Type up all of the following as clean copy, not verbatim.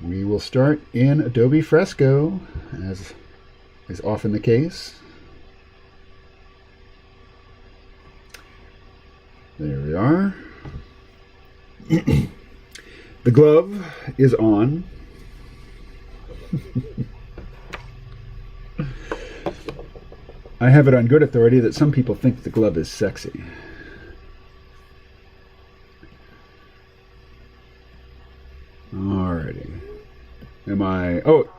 We will start in Adobe Fresco, as is often the case. There we are. The glove is on. I have it on good authority that some people think the glove is sexy. Alrighty. Am I... Oh,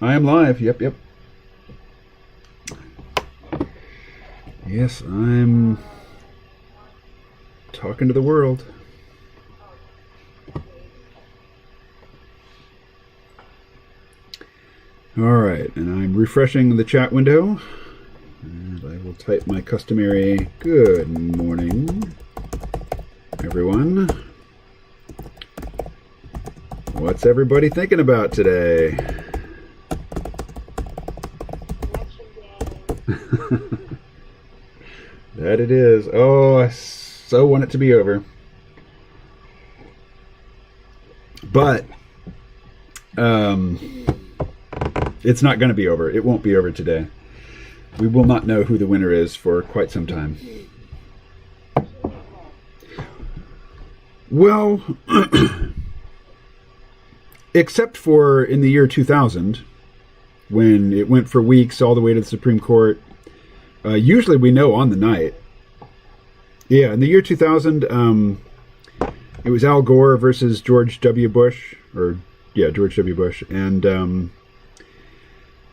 I am live. Yep. Yes, I'm talking to the world. Alright, and I'm refreshing the chat window. And I will type my customary good morning, everyone. What's everybody thinking about today? That it is. Oh, I so want it to be over. But it's not going to be over. It won't be over today. We will not know who the winner is for quite some time. Well, except for in the year 2000, when it went for weeks all the way to the Supreme Court. Usually we know on the night. Yeah, in the year 2000, it was Al Gore versus George W. Bush, George W. Bush, and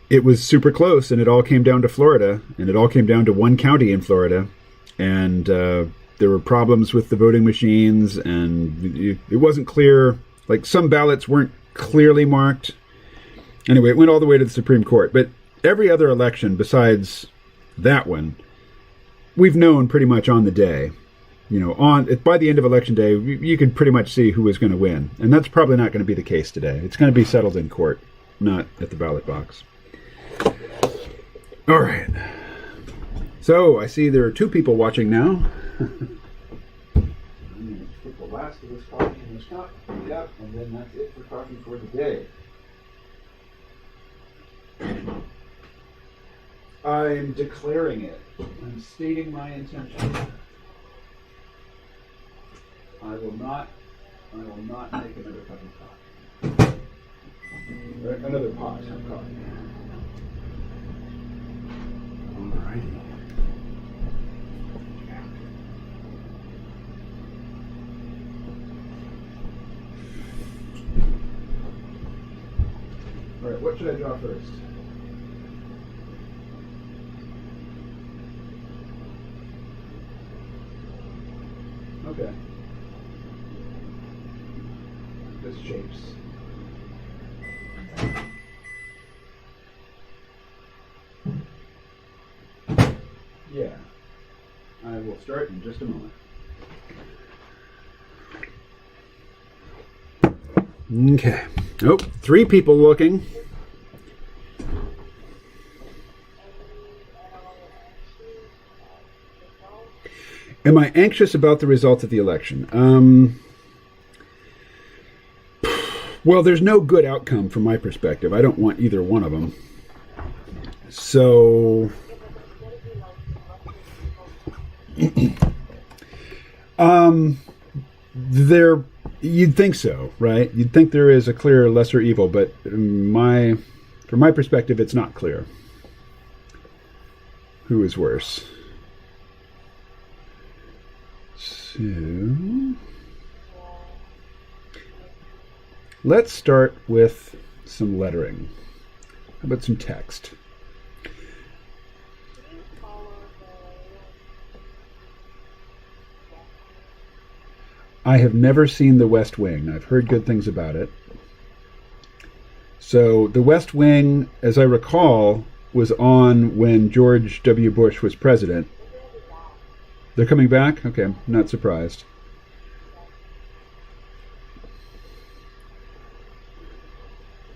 it was super close, and it all came down to Florida, and it all came down to one county in Florida, and there were problems with the voting machines, and it wasn't clear, like some ballots weren't clearly marked. Anyway, it went all the way to the Supreme Court, but every other election besides that one, we've known pretty much on the day. You know, by the end of election day, you could pretty much see who was going to win, and that's probably not going to be the case today. It's going to be settled in court, not at the ballot box. All right. So I see there are 2 people watching now. I'm going to put the last of this coffee in this cup. Yep, and then that's it for coffee for the day. I'm declaring it. I'm stating my intention. I will not make another cup of coffee. Another pot of coffee. Alrighty. Alright, what should I draw first? Okay. This shapes. Yeah. I will start in just a moment. Okay. Oh, 3 people looking. Am I anxious about the results of the election? Well, there's no good outcome from my perspective. I don't want either one of them. So, you'd think so, right? You'd think there is a clear lesser evil, but from my perspective, it's not clear. Who is worse? So, let's start with some lettering. How about some text? I have never seen The West Wing. I've heard good things about it. So The West Wing, as I recall, was on when George W. Bush was president. They're coming back? Okay, I'm not surprised.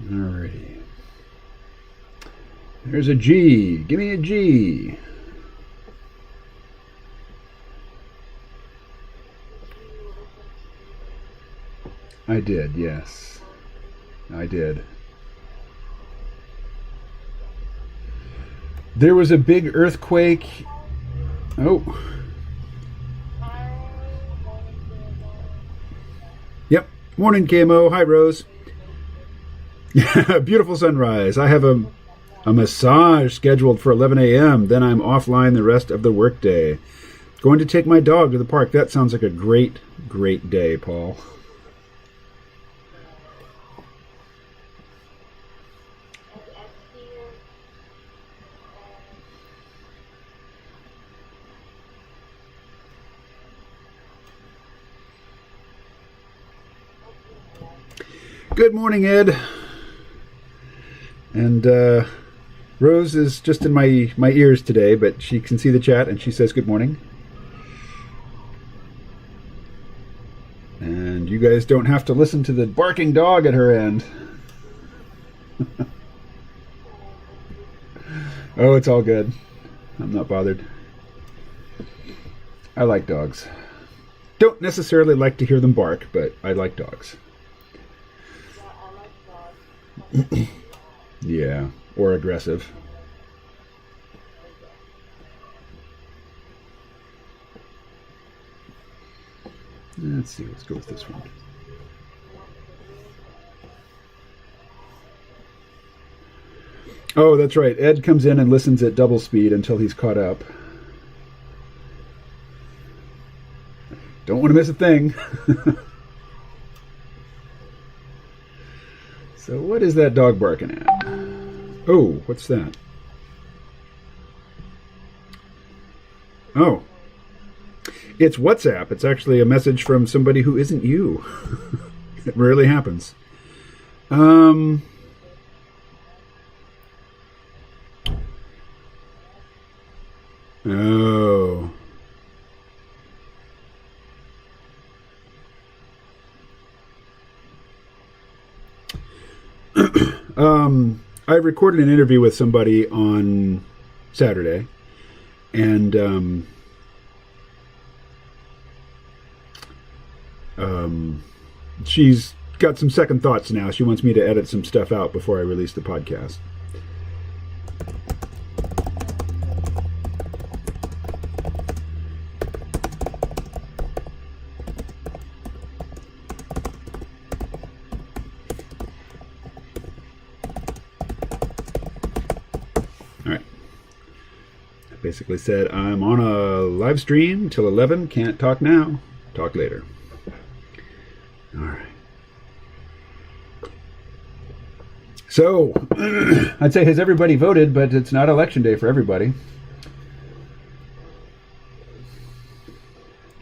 Alrighty. There's a G. Give me a G. I did, yes. I did. There was a big earthquake. Oh. Yep. Morning, KMO. Hi, Rose. Beautiful sunrise. I have a massage scheduled for 11 a.m. Then I'm offline the rest of the workday. Going to take my dog to the park. That sounds like a great, great day, Paul. Good morning, Ed. And Rose is just in my ears today, but she can see the chat and she says good morning. And you guys don't have to listen to the barking dog at her end. Oh, it's all good. I'm not bothered. I like dogs. Don't necessarily like to hear them bark, but I like dogs. Yeah, or aggressive. Let's see, let's go with this one. Oh, that's right. Ed comes in and listens at double speed until he's caught up. Don't want to miss a thing. So what is that dog barking at? Oh, what's that? Oh. It's WhatsApp. It's actually a message from somebody who isn't you. It rarely happens. Oh. I recorded an interview with somebody on Saturday, and she's got some second thoughts now. She wants me to edit some stuff out before I release the podcast. All right. I basically said, I'm on a live stream till 11. Can't talk now. Talk later. All right. So, I'd say, has everybody voted? But it's not election day for everybody.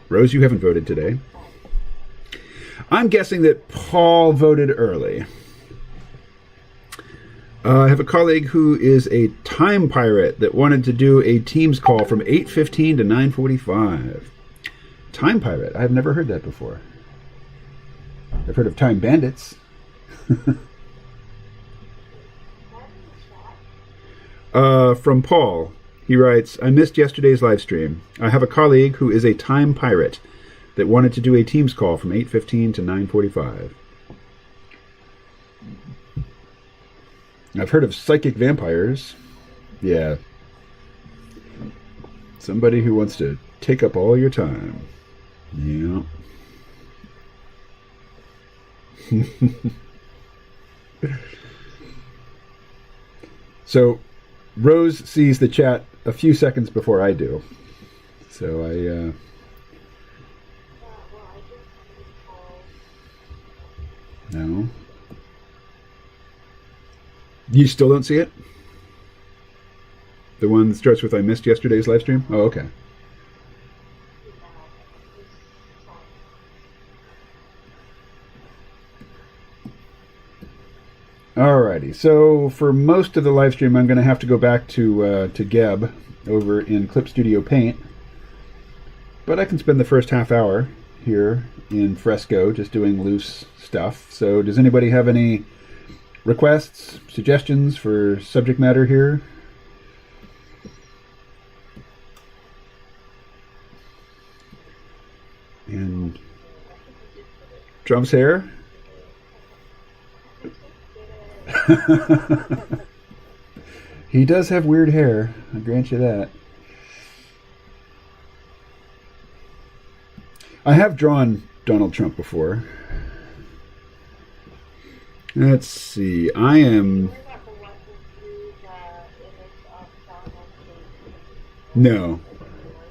Rose, you haven't voted today. I'm guessing that Paul voted early. I have a colleague who is a time pirate that wanted to do a Teams call from 8:15 to 9:45. Time pirate. I've never heard that before. I've heard of time bandits. From Paul, he writes, I missed yesterday's live stream. I have a colleague who is a time pirate that wanted to do a Teams call from 8:15 to 9:45. I've heard of psychic vampires. Yeah. Somebody who wants to take up all your time. Yeah. So, Rose sees the chat a few seconds before I do. So no. You still don't see it? The one that starts with I missed yesterday's live stream? Oh, okay. Alrighty, so for most of the live stream, I'm going to have to go back to Geb over in Clip Studio Paint. But I can spend the first half hour here in Fresco just doing loose stuff. So does anybody have any requests, suggestions for subject matter here? And Trump's hair? He does have weird hair. I'll grant you that. I have drawn Donald Trump before. Let's see. I am... No,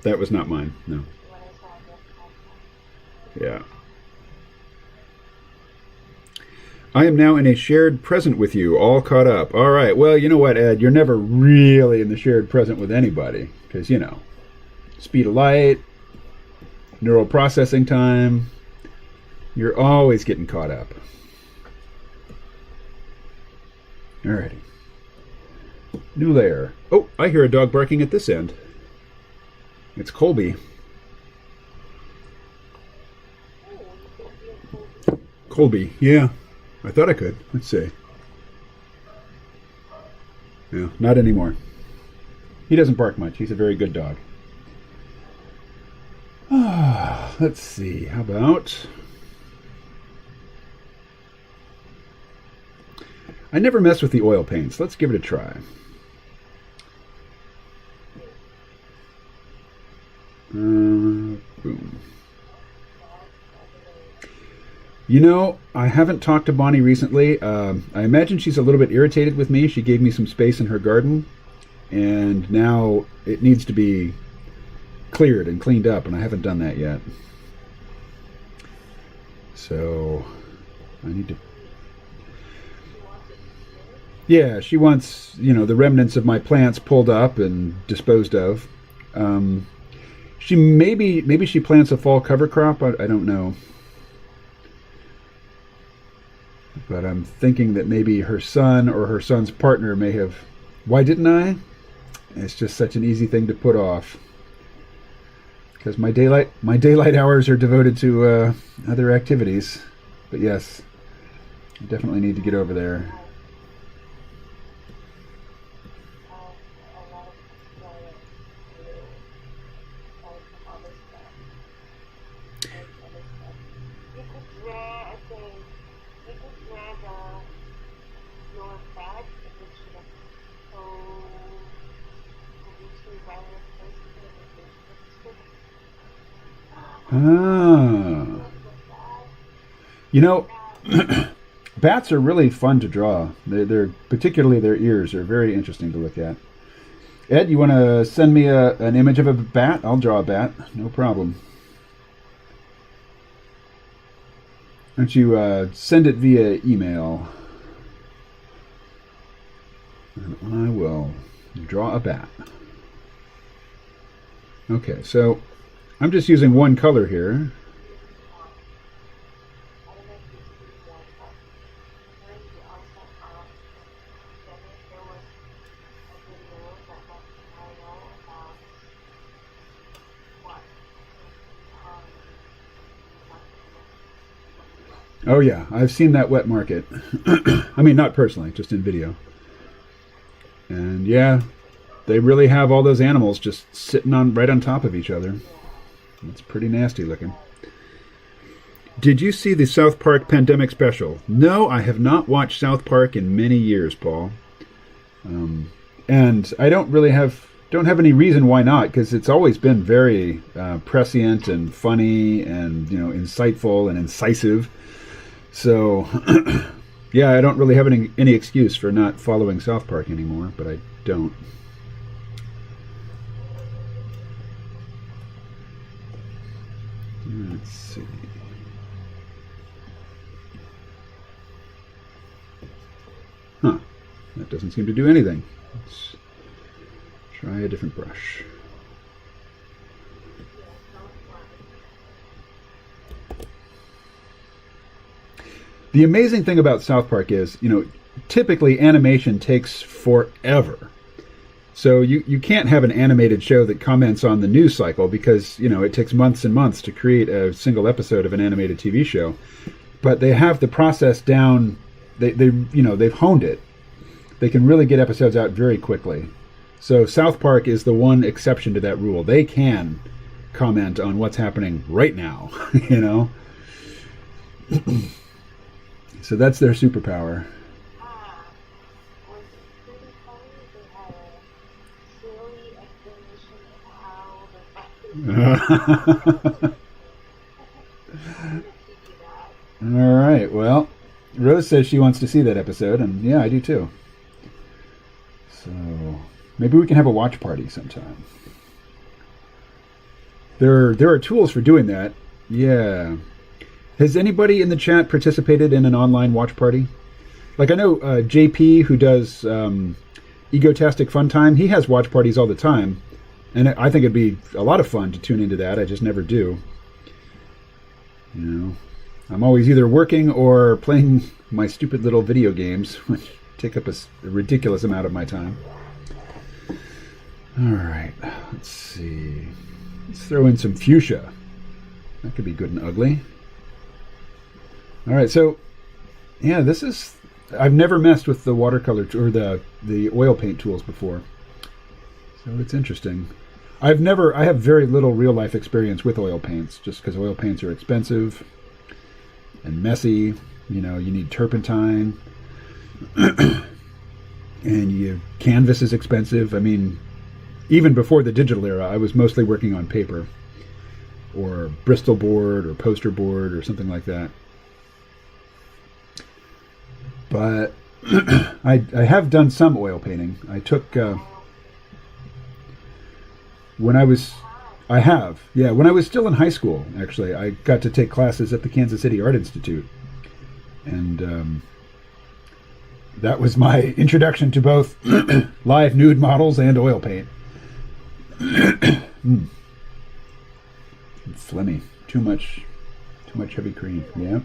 that was not mine. No. Yeah. I am now in a shared present with you, all caught up. All right. Well, you know what, Ed? You're never really in the shared present with anybody. Because, you know, speed of light, neural processing time. You're always getting caught up. Alrighty. New layer. Oh, I hear a dog barking at this end. It's Colby. Colby, yeah. I thought I could. Let's see. No, not anymore. He doesn't bark much. He's a very good dog. Let's see. How about... I never mess with the oil paints. Let's give it a try. Boom. You know, I haven't talked to Bonnie recently. I imagine she's a little bit irritated with me. She gave me some space in her garden, and now it needs to be cleared and cleaned up, and I haven't done that yet. So I need to... Yeah, she wants, you know, the remnants of my plants pulled up and disposed of. She maybe she plants a fall cover crop. I don't know. But I'm thinking that maybe her son or her son's partner may have... Why didn't I? It's just such an easy thing to put off. Because my daylight hours are devoted to other activities. But yes, I definitely need to get over there. Ah. You know, bats are really fun to draw. They're particularly their ears are very interesting to look at. Ed, you want to send me an image of a bat? I'll draw a bat. No problem. Why don't you send it via email? And I will draw a bat. Okay, so I'm just using one color here. Oh yeah, I've seen that wet market. I mean, not personally, just in video. And yeah, they really have all those animals just sitting right on top of each other. It's pretty nasty looking. Did you see the South Park pandemic special? No, I have not watched South Park in many years, Paul. And I don't have any reason why not, because it's always been very prescient and funny and, you know, insightful and incisive. So, yeah, I don't really have any excuse for not following South Park anymore, but I don't. Let's see. Huh. That doesn't seem to do anything. Let's try a different brush. The amazing thing about South Park is, you know, typically animation takes forever. So you can't have an animated show that comments on the news cycle because, you know, it takes months and months to create a single episode of an animated TV show. But they have the process down. They've honed it. They can really get episodes out very quickly. So South Park is the one exception to that rule. They can comment on what's happening right now, you know. So that's their superpower. All right. Well, Rose says she wants to see that episode, and yeah, I do too. So maybe we can have a watch party sometime. There are tools for doing that. Yeah. Has anybody in the chat participated in an online watch party? Like I know JP, who does Egotastic Fun Time, he has watch parties all the time. And I think it'd be a lot of fun to tune into that. I just never do. You know, I'm always either working or playing my stupid little video games, which take up a ridiculous amount of my time. All right, let's see. Let's throw in some fuchsia. That could be good and ugly. All right, so yeah, this is. I've never messed with the watercolor or the oil paint tools before, so it's interesting. I have very little real life experience with oil paints, just because oil paints are expensive and messy. You know, you need turpentine, and canvas is expensive. I mean, even before the digital era, I was mostly working on paper or Bristol board or poster board or something like that. But I have done some oil painting. I took when I was still in high school. Actually, I got to take classes at the Kansas City Art Institute, and that was my introduction to both live nude models and oil paint. Phlegmy. Too much heavy cream. Yeah.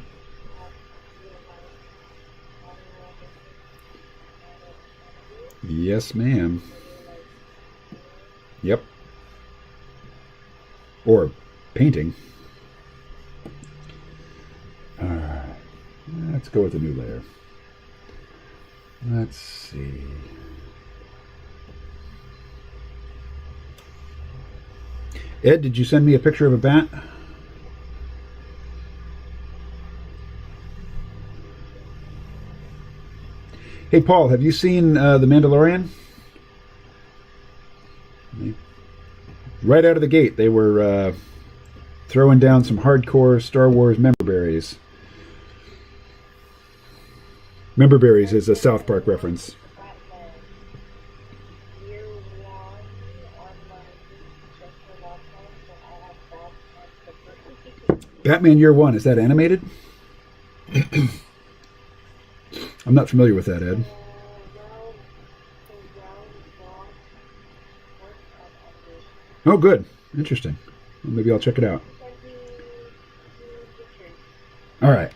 Yes, ma'am. Yep. Or painting. All right. Let's go with a new layer. Let's see. Ed, did you send me a picture of a bat? Hey, Paul, have you seen The Mandalorian? Right out of the gate, they were throwing down some hardcore Star Wars member berries. Member berries is a South Park reference. Batman Year One, is that animated? I'm not familiar with that, Ed. Oh, good. Interesting. Well, maybe I'll check it out. All right.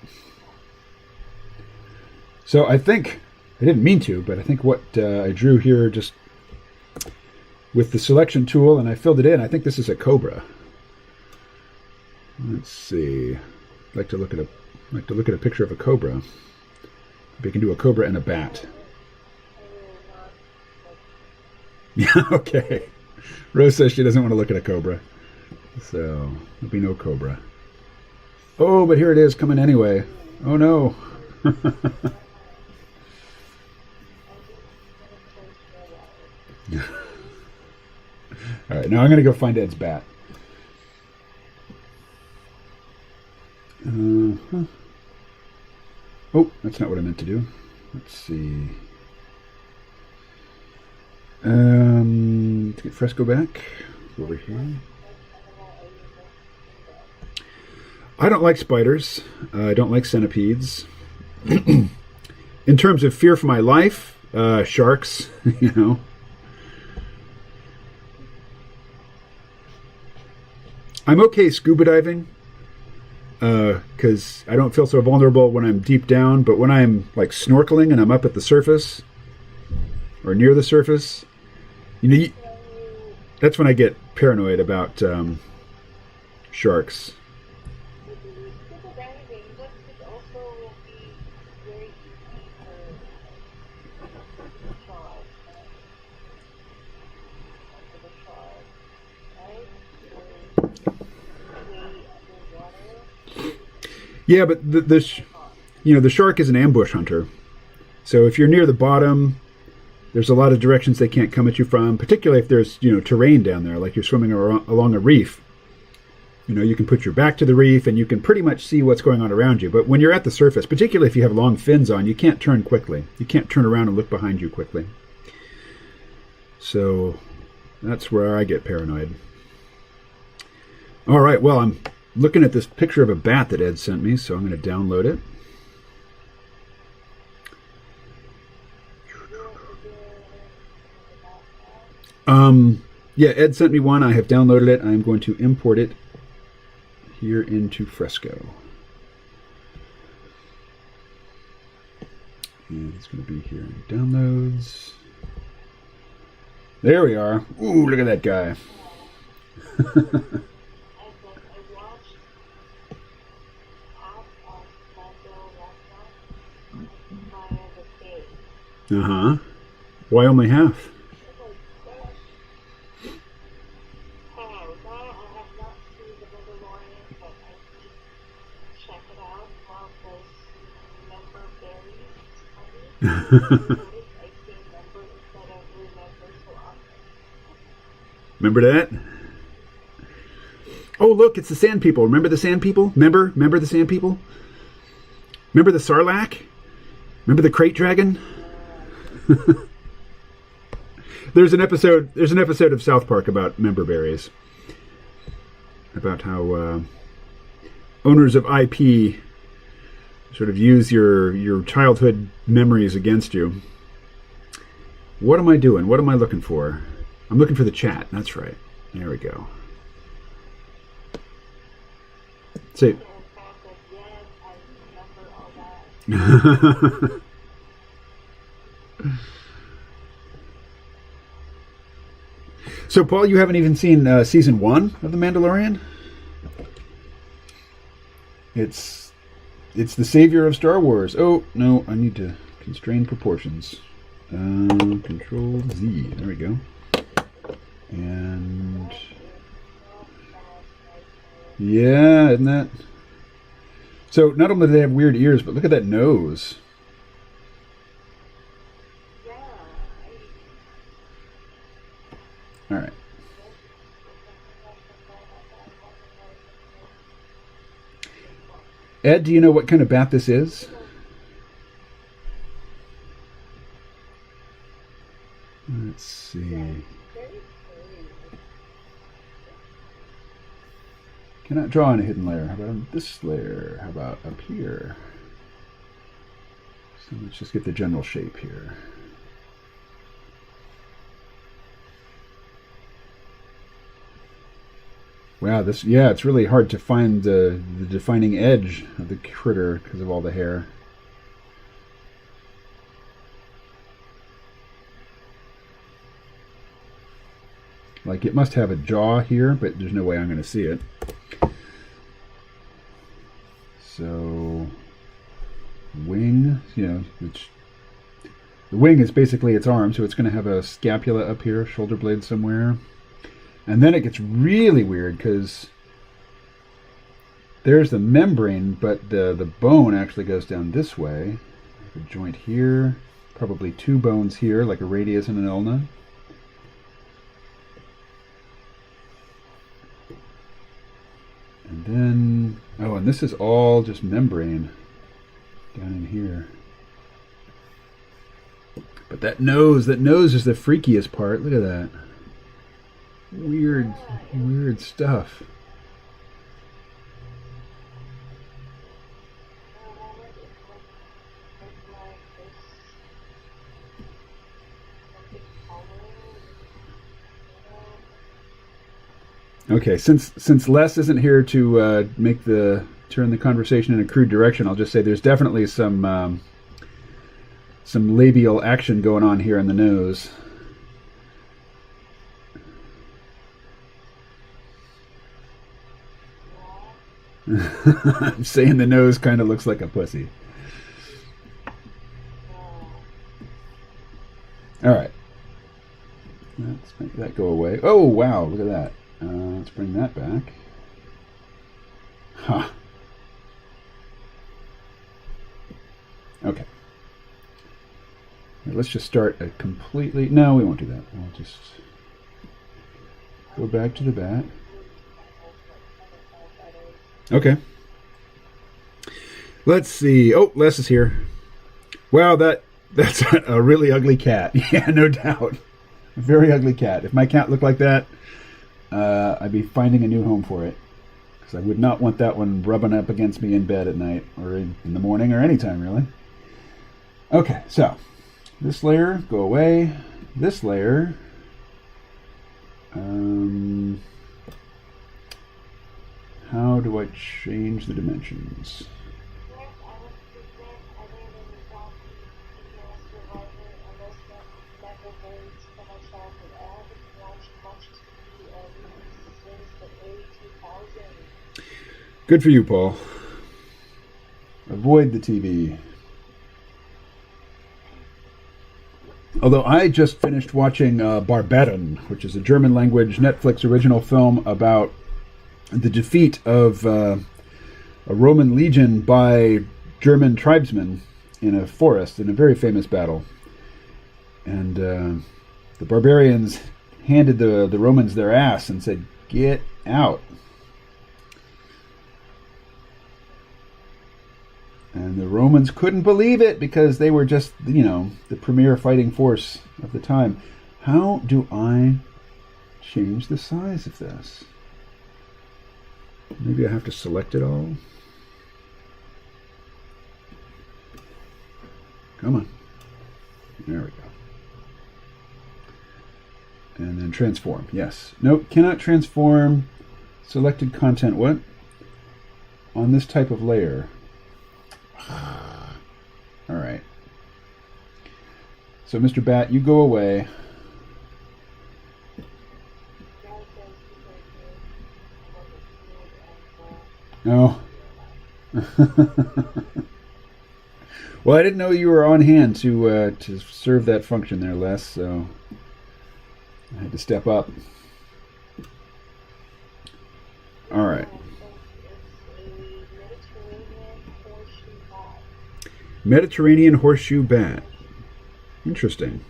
So I think, I didn't mean to, but I think what I drew here just with the selection tool, and I filled it in, I think this is a cobra. Let's see. I'd like to look at a picture of a cobra. We can do a cobra and a bat. Yeah, okay. Rose says she doesn't want to look at a cobra. So, there'll be no cobra. Oh, but here it is coming anyway. Oh, no. All right, now I'm going to go find Ed's bat. Oh, that's not what I meant to do. Let's see. To get Fresco back. Over here. I don't like spiders. I don't like centipedes. In terms of fear for my life, sharks, you know. I'm okay scuba diving. Because I don't feel so vulnerable when I'm deep down, but when I'm like snorkeling and I'm up at the surface or near the surface, you know, that's when I get paranoid about sharks. Yeah, but the shark is an ambush hunter. So if you're near the bottom, there's a lot of directions they can't come at you from, particularly if there's, terrain down there, like you're swimming along a reef. You know, you can put your back to the reef and you can pretty much see what's going on around you. But when you're at the surface, particularly if you have long fins on, you can't turn quickly. You can't turn around and look behind you quickly. So that's where I get paranoid. All right, well, I'm looking at this picture of a bat that Ed sent me, so I'm going to download it. Yeah, Ed sent me one. I have downloaded it. I'm going to import it here into Fresco. And it's going to be here in downloads. There we are. Ooh, look at that guy. Uh-huh. Why only half? Remember that? Oh, look, it's the Sand People. Remember the Sand People? Remember the Sand People? Remember the Sarlacc? Remember the Crate Dragon? There's an episode of South Park about member berries. About how owners of IP sort of use your childhood memories against you. What am I doing? What am I looking for? I'm looking for the chat. That's right. There we go. See. So, Paul, you haven't even seen season 1 of The Mandalorian? It's the savior of Star Wars. Oh, no, I need to constrain proportions. Control Z. There we go. And yeah, isn't that? So not only do they have weird ears, but look at that nose. All right. Ed, do you know what kind of bat this is? Let's see. Cannot draw in a hidden layer. How about on this layer? How about up here? So let's just get the general shape here. Wow, it's really hard to find the defining edge of the critter because of all the hair. Like, it must have a jaw here, but there's no way I'm going to see it. So, wing, which the wing is basically its arm, so it's going to have a scapula up here, shoulder blade somewhere. And then it gets really weird because there's the membrane, but the bone actually goes down this way. A joint here, probably 2 bones here, like a radius and an ulna. And then, and this is all just membrane down in here. But that nose is the freakiest part. Look at that. Weird stuff. Okay, since Les isn't here to turn the conversation in a crude direction, I'll just say there's definitely some labial action going on here in the nose. I'm saying the nose kind of looks like a pussy. All right. Let's make that go away. Oh, wow, look at that. Let's bring that back. Huh. Okay. Let's just start a completely... No, we won't do that. We'll just go back to the bat. Okay. Let's see. Oh, Les is here. Wow, that's a really ugly cat. Yeah, no doubt. A very ugly cat. If my cat looked like that, I'd be finding a new home for it. Because I would not want that one rubbing up against me in bed at night, or in the morning, or anytime, really. Okay, so this layer, go away. This layer, how do I change the dimensions? Good for you, Paul. Avoid the TV. Although I just finished watching Barbaren, which is a German language Netflix original film about the defeat of a Roman legion by German tribesmen in a forest in a very famous battle. And the barbarians handed the Romans their ass and said, "Get out." And the Romans couldn't believe it because they were just, the premier fighting force of the time. How do I change the size of this? Maybe I have to select it all. Come on. There we go. And then transform. Yes. Nope, cannot transform selected content. What? On this type of layer. All right. So, Mr. Bat, you go away. No. Well, I didn't know you were on hand to serve that function there, Les, so I had to step up. All right. Mediterranean horseshoe bat. Interesting.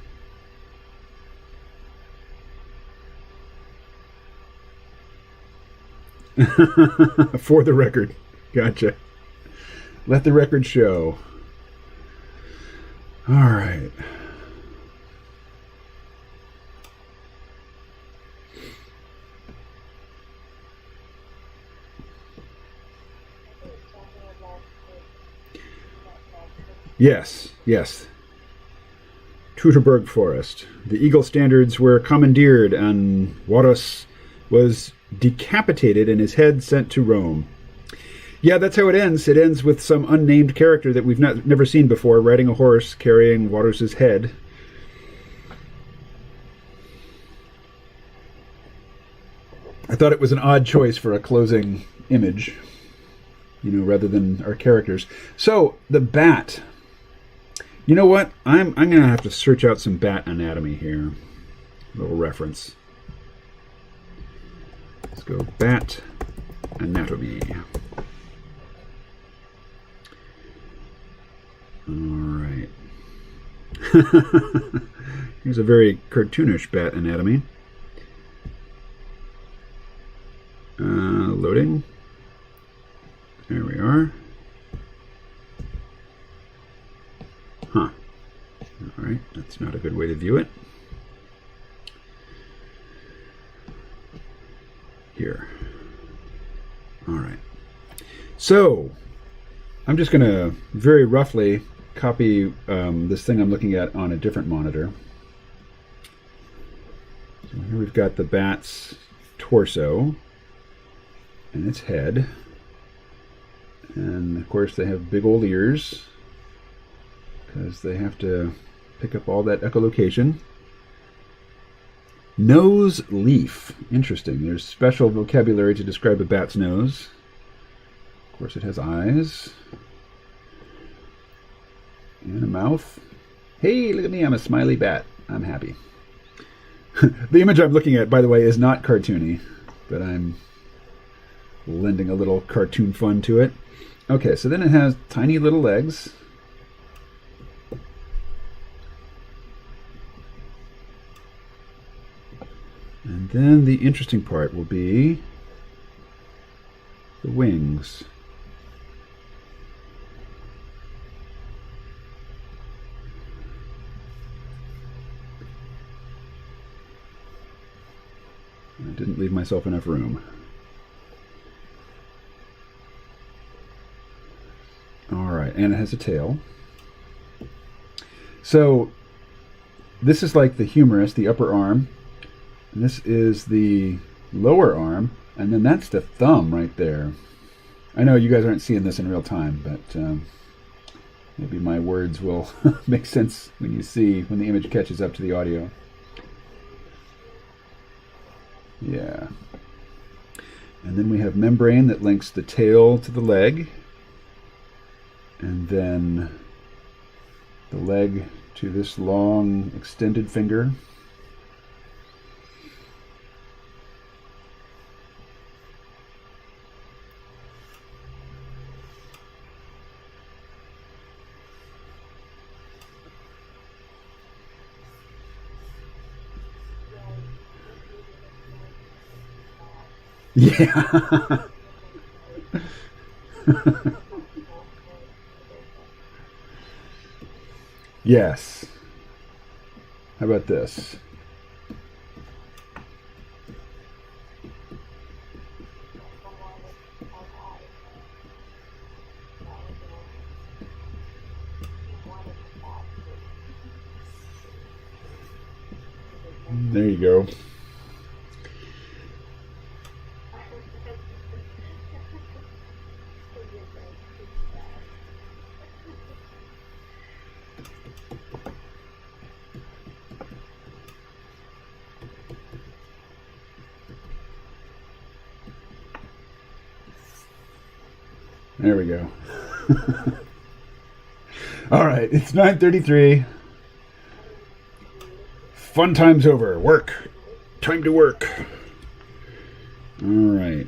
For the record. Gotcha. Let the record show. All right. Yes, yes. Teutoburg Forest. The Eagle standards were commandeered and Varus was decapitated and his head sent to Rome. Yeah, that's how it ends. It ends with some unnamed character that we've never seen before riding a horse carrying Varus's head. I thought it was an odd choice for a closing image, rather than our characters. So, the bat. You know what? I'm going to have to search out some bat anatomy here. A little reference. Let's go bat anatomy. All right. Here's a very cartoonish bat anatomy. Loading. There we are. Huh. All right, that's not a good way to view it. Here. All right. So, I'm just going to very roughly copy this thing I'm looking at on a different monitor. So here we've got the bat's torso and its head. And of course they have big old ears, because they have to pick up all that echolocation. Nose leaf. Interesting. There's special vocabulary to describe a bat's nose. Of course, it has eyes. And a mouth. Hey, look at me. I'm a smiley bat. I'm happy. The image I'm looking at, by the way, is not cartoony, but I'm lending a little cartoon fun to it. Okay, so then it has tiny little legs. And then the interesting part will be the wings. I didn't leave myself enough room. Alright, and it has a tail. So, this is like the humerus, the upper arm. And this is the lower arm. And then that's the thumb right there. I know you guys aren't seeing this in real time, but maybe my words will make sense when the image catches up to the audio. Yeah. And then we have membrane that links the tail to the leg. And then the leg to this long extended finger. Yeah. Yes. How about this? There you go. There we go. All right, it's 9:33. Fun time's over. Work. Time to work. All right.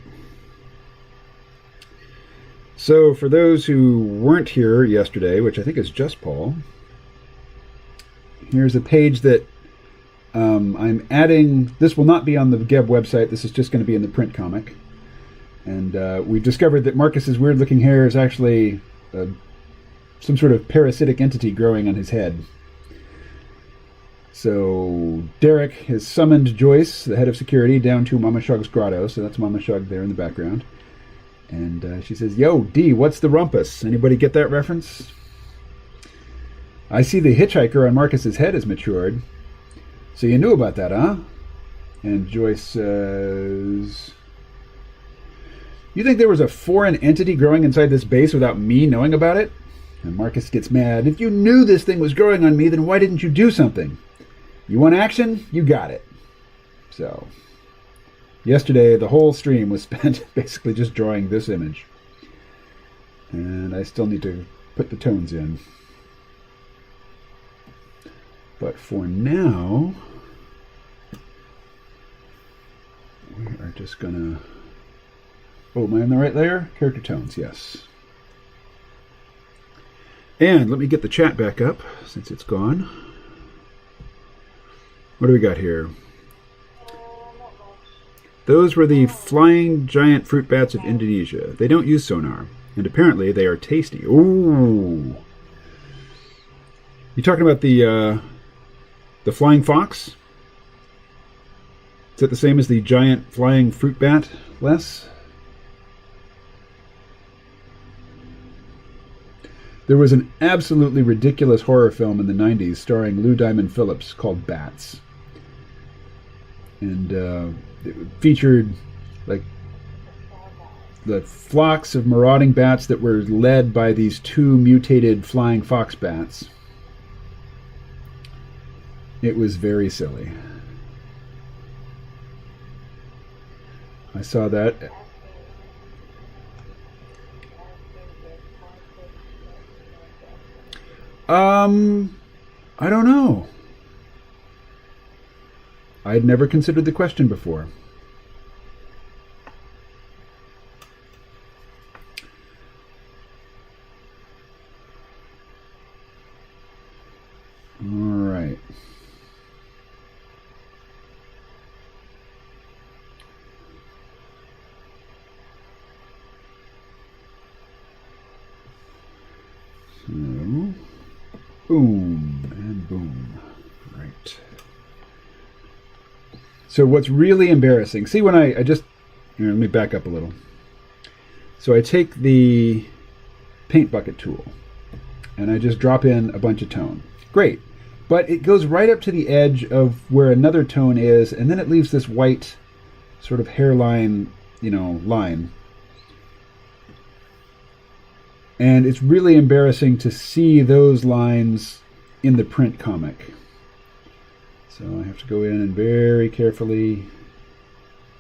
So for those who weren't here yesterday, which I think is just Paul, here's a page that I'm adding. This will not be on the Geb website. This is just going to be in the print comic. And we've discovered that Marcus's weird-looking hair is actually some sort of parasitic entity growing on his head. So Derek has summoned Joyce, the head of security, down to Mama Shug's grotto. So that's Mama Shug there in the background. And she says, "Yo, D, what's the rumpus? Anybody get that reference? I see the hitchhiker on Marcus's head has matured. So you knew about that, huh?" And Joyce says, "You think there was a foreign entity growing inside this base without me knowing about it?" And Marcus gets mad. "If you knew this thing was growing on me, then why didn't you do something? You want action? You got it." So, yesterday, the whole stream was spent basically just drawing this image. And I still need to put the tones in. But for now, we are just going to... Oh, am I in the right layer? Character tones, yes. And let me get the chat back up since it's gone. What do we got here? Those were the flying giant fruit bats of Indonesia. They don't use sonar, and apparently they are tasty. Ooh! You talking about the flying fox? Is that the same as the giant flying fruit bat, Les? There was an absolutely ridiculous horror film in the 90s starring Lou Diamond Phillips called Bats. And it featured like the flocks of marauding bats that were led by these two mutated flying fox bats. It was very silly. I saw that. I don't know. I'd never considered the question before. All right. So, boom and boom. Right. So what's really embarrassing, see when I just, let me back up a little. So I take the paint bucket tool and I just drop in a bunch of tone. Great. But it goes right up to the edge of where another tone is, and then it leaves this white sort of hairline, line. And it's really embarrassing to see those lines in the print comic. So I have to go in and very carefully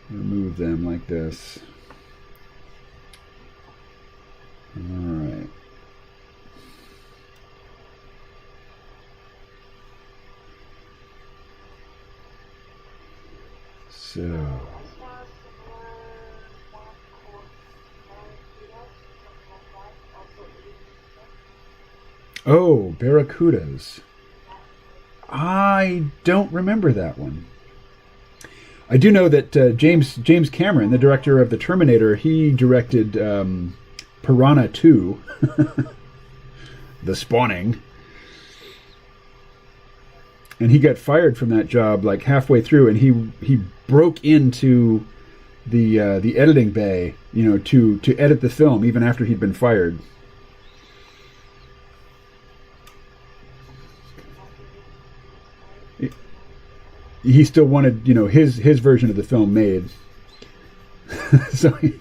remove them like this. All right. So. Oh, Barracudas. I don't remember that one. I do know that James Cameron, the director of The Terminator, he directed Piranha 2, The Spawning. And he got fired from that job like halfway through, and he broke into the editing bay, to edit the film even after he'd been fired. He still wanted, his version of the film made. So he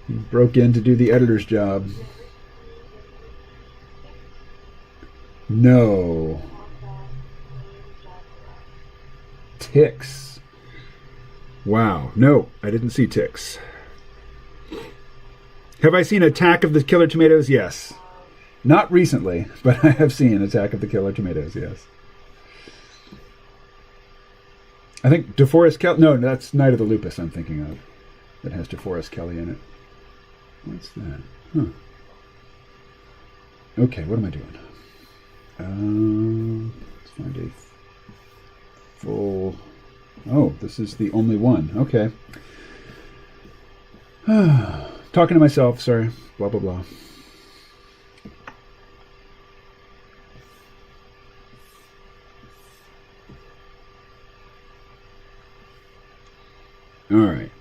broke in to do the editor's job. No. Ticks. Wow. No, I didn't see Ticks. Have I seen Attack of the Killer Tomatoes? Yes. Not recently, but I have seen Attack of the Killer Tomatoes, yes. I think DeForest Kelly... No, that's Night of the Lupus I'm thinking of. That has DeForest Kelly in it. What's that? Huh. Okay, what am I doing? Let's find a full... Oh, this is the only one. Okay. Talking to myself, sorry. Blah, blah, blah. All right.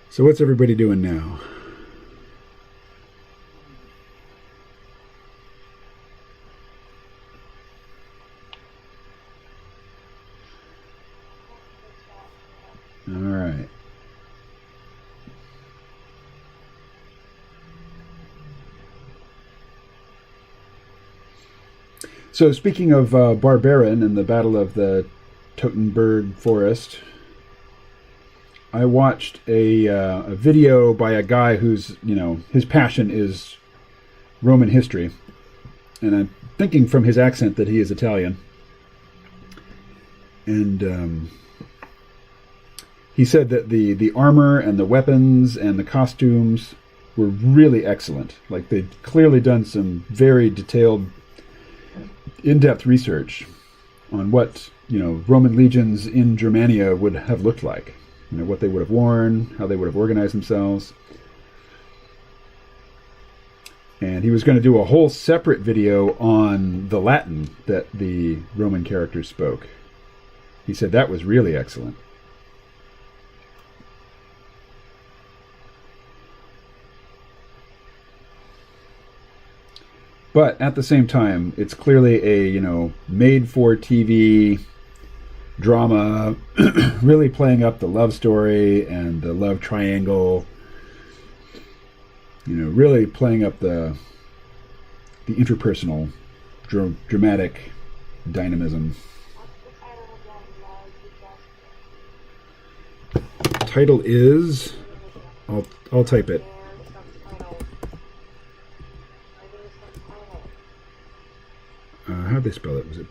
So what's everybody doing now? All right. So speaking of Barbarin and the Battle of the Totenberg Forest, I watched a video by a guy who's, his passion is Roman history. And I'm thinking from his accent that he is Italian. And he said that the armor and the weapons and the costumes were really excellent. Like they'd clearly done some very detailed, in-depth research on what, Roman legions in Germania would have looked like. What they would have worn, how they would have organized themselves. And he was going to do a whole separate video on the Latin that the Roman characters spoke. He said that was really excellent. But at the same time, it's clearly a, made-for-TV drama, really playing up the love story and the love triangle, really playing up the interpersonal dramatic dynamism. Title is, I'll type it. How'd they spell it? Was it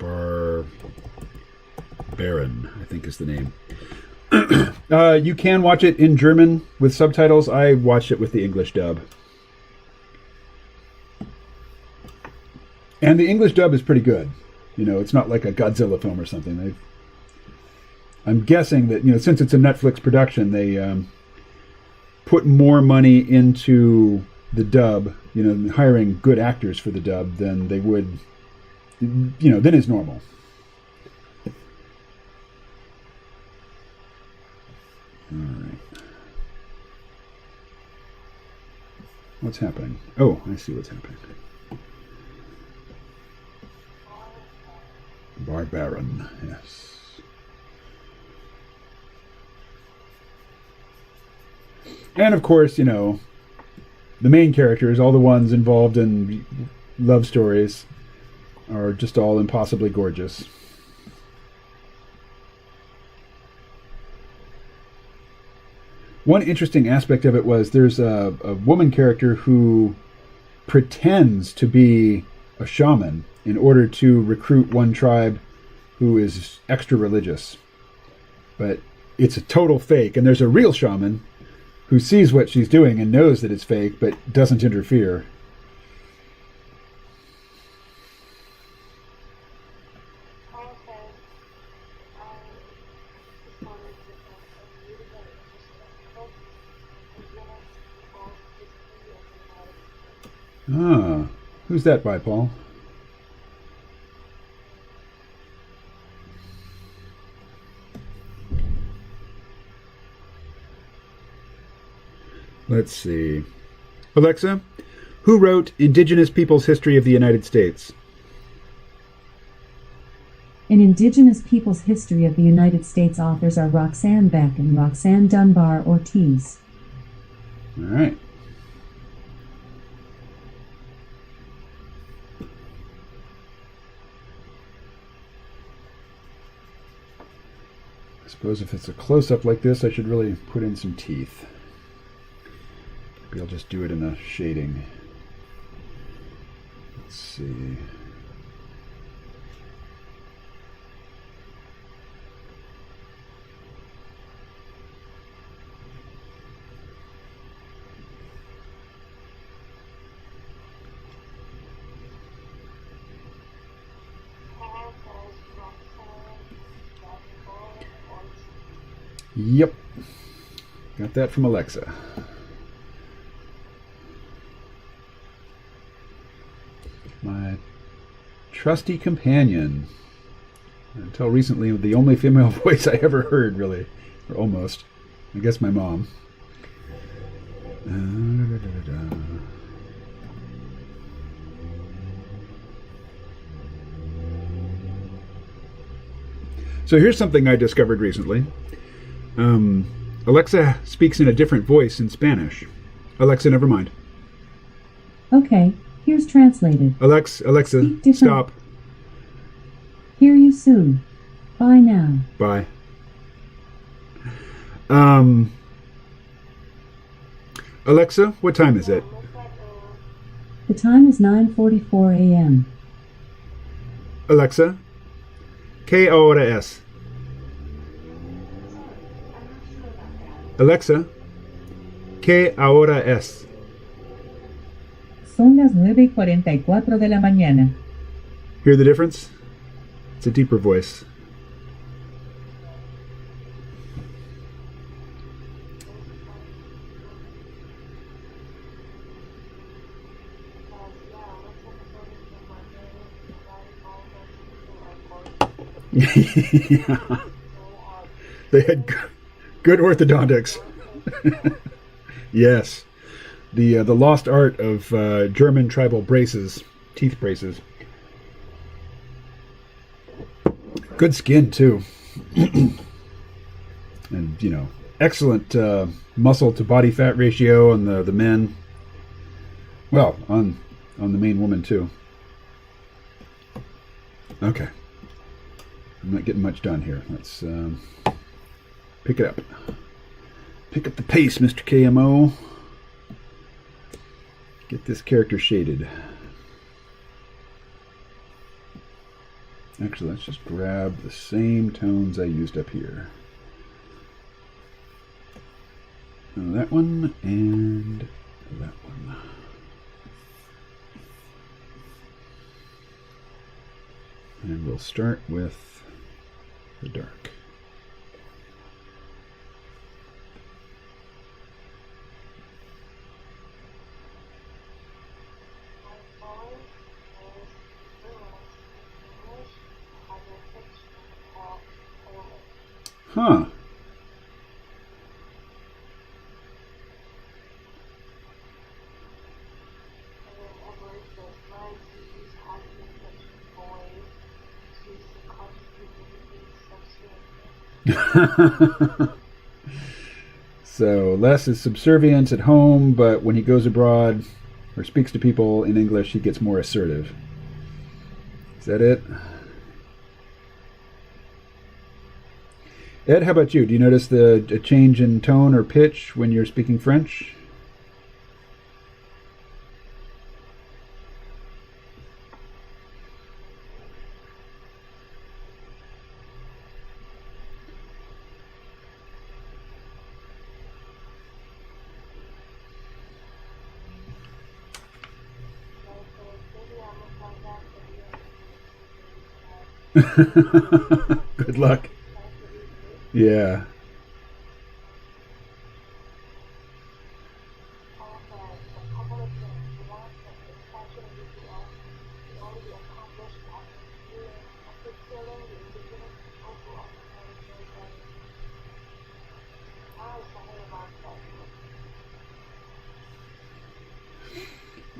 Baron, I think is the name. You can watch it in German with subtitles. I watched it with the English dub. And the English dub is pretty good. It's not like a Godzilla film or something. I'm guessing that, since it's a Netflix production, they put more money into the dub, hiring good actors for the dub than they would, than is normal. All right. What's happening? Oh, I see what's happening. Barbaron, yes. And of course, the main characters, all the ones involved in love stories, are just all impossibly gorgeous. One interesting aspect of it was there's a woman character who pretends to be a shaman in order to recruit one tribe who is extra religious. But it's a total fake, and there's a real shaman who sees what she's doing and knows that it's fake, but doesn't interfere. Ah, who's that by, Paul? Let's see. Alexa, who wrote Indigenous Peoples' History of the United States? In Indigenous Peoples' History of the United States, authors are Roxanne Beck and Roxanne Dunbar Ortiz. All right. I suppose if it's a close-up like this, I should really put in some teeth. Maybe I'll just do it in a shading. Let's see. Yep. Got that from Alexa. My trusty companion. Until recently, the only female voice I ever heard, really. Or almost. I guess my mom. So here's something I discovered recently. Alexa speaks in a different voice in Spanish. Alexa, never mind. Okay, here's translated. Alexa, stop. Hear you soon. Bye now. Bye. Alexa, what time is it? The time is 9:44 a.m. Alexa, ¿qué hora es? Alexa, ¿qué hora es? Son las 9:44 de la mañana. Hear the difference? It's a deeper voice. Yeah. They had good orthodontics. Yes. The lost art of German tribal braces, teeth braces. Good skin too. And excellent muscle to body fat ratio on the men. Well, on the main woman too. Okay. I'm not getting much done here. Let's pick it up. Pick up the pace, Mr. KMO. Get this character shaded. Actually, let's just grab the same tones I used up here. That one and that one. And we'll start with the dark. Huh. So Les is subservient at home, but when he goes abroad or speaks to people in English, he gets more assertive. Is that it? Ed, how about you? Do you notice a change in tone or pitch when you're speaking French? Good luck. Yeah.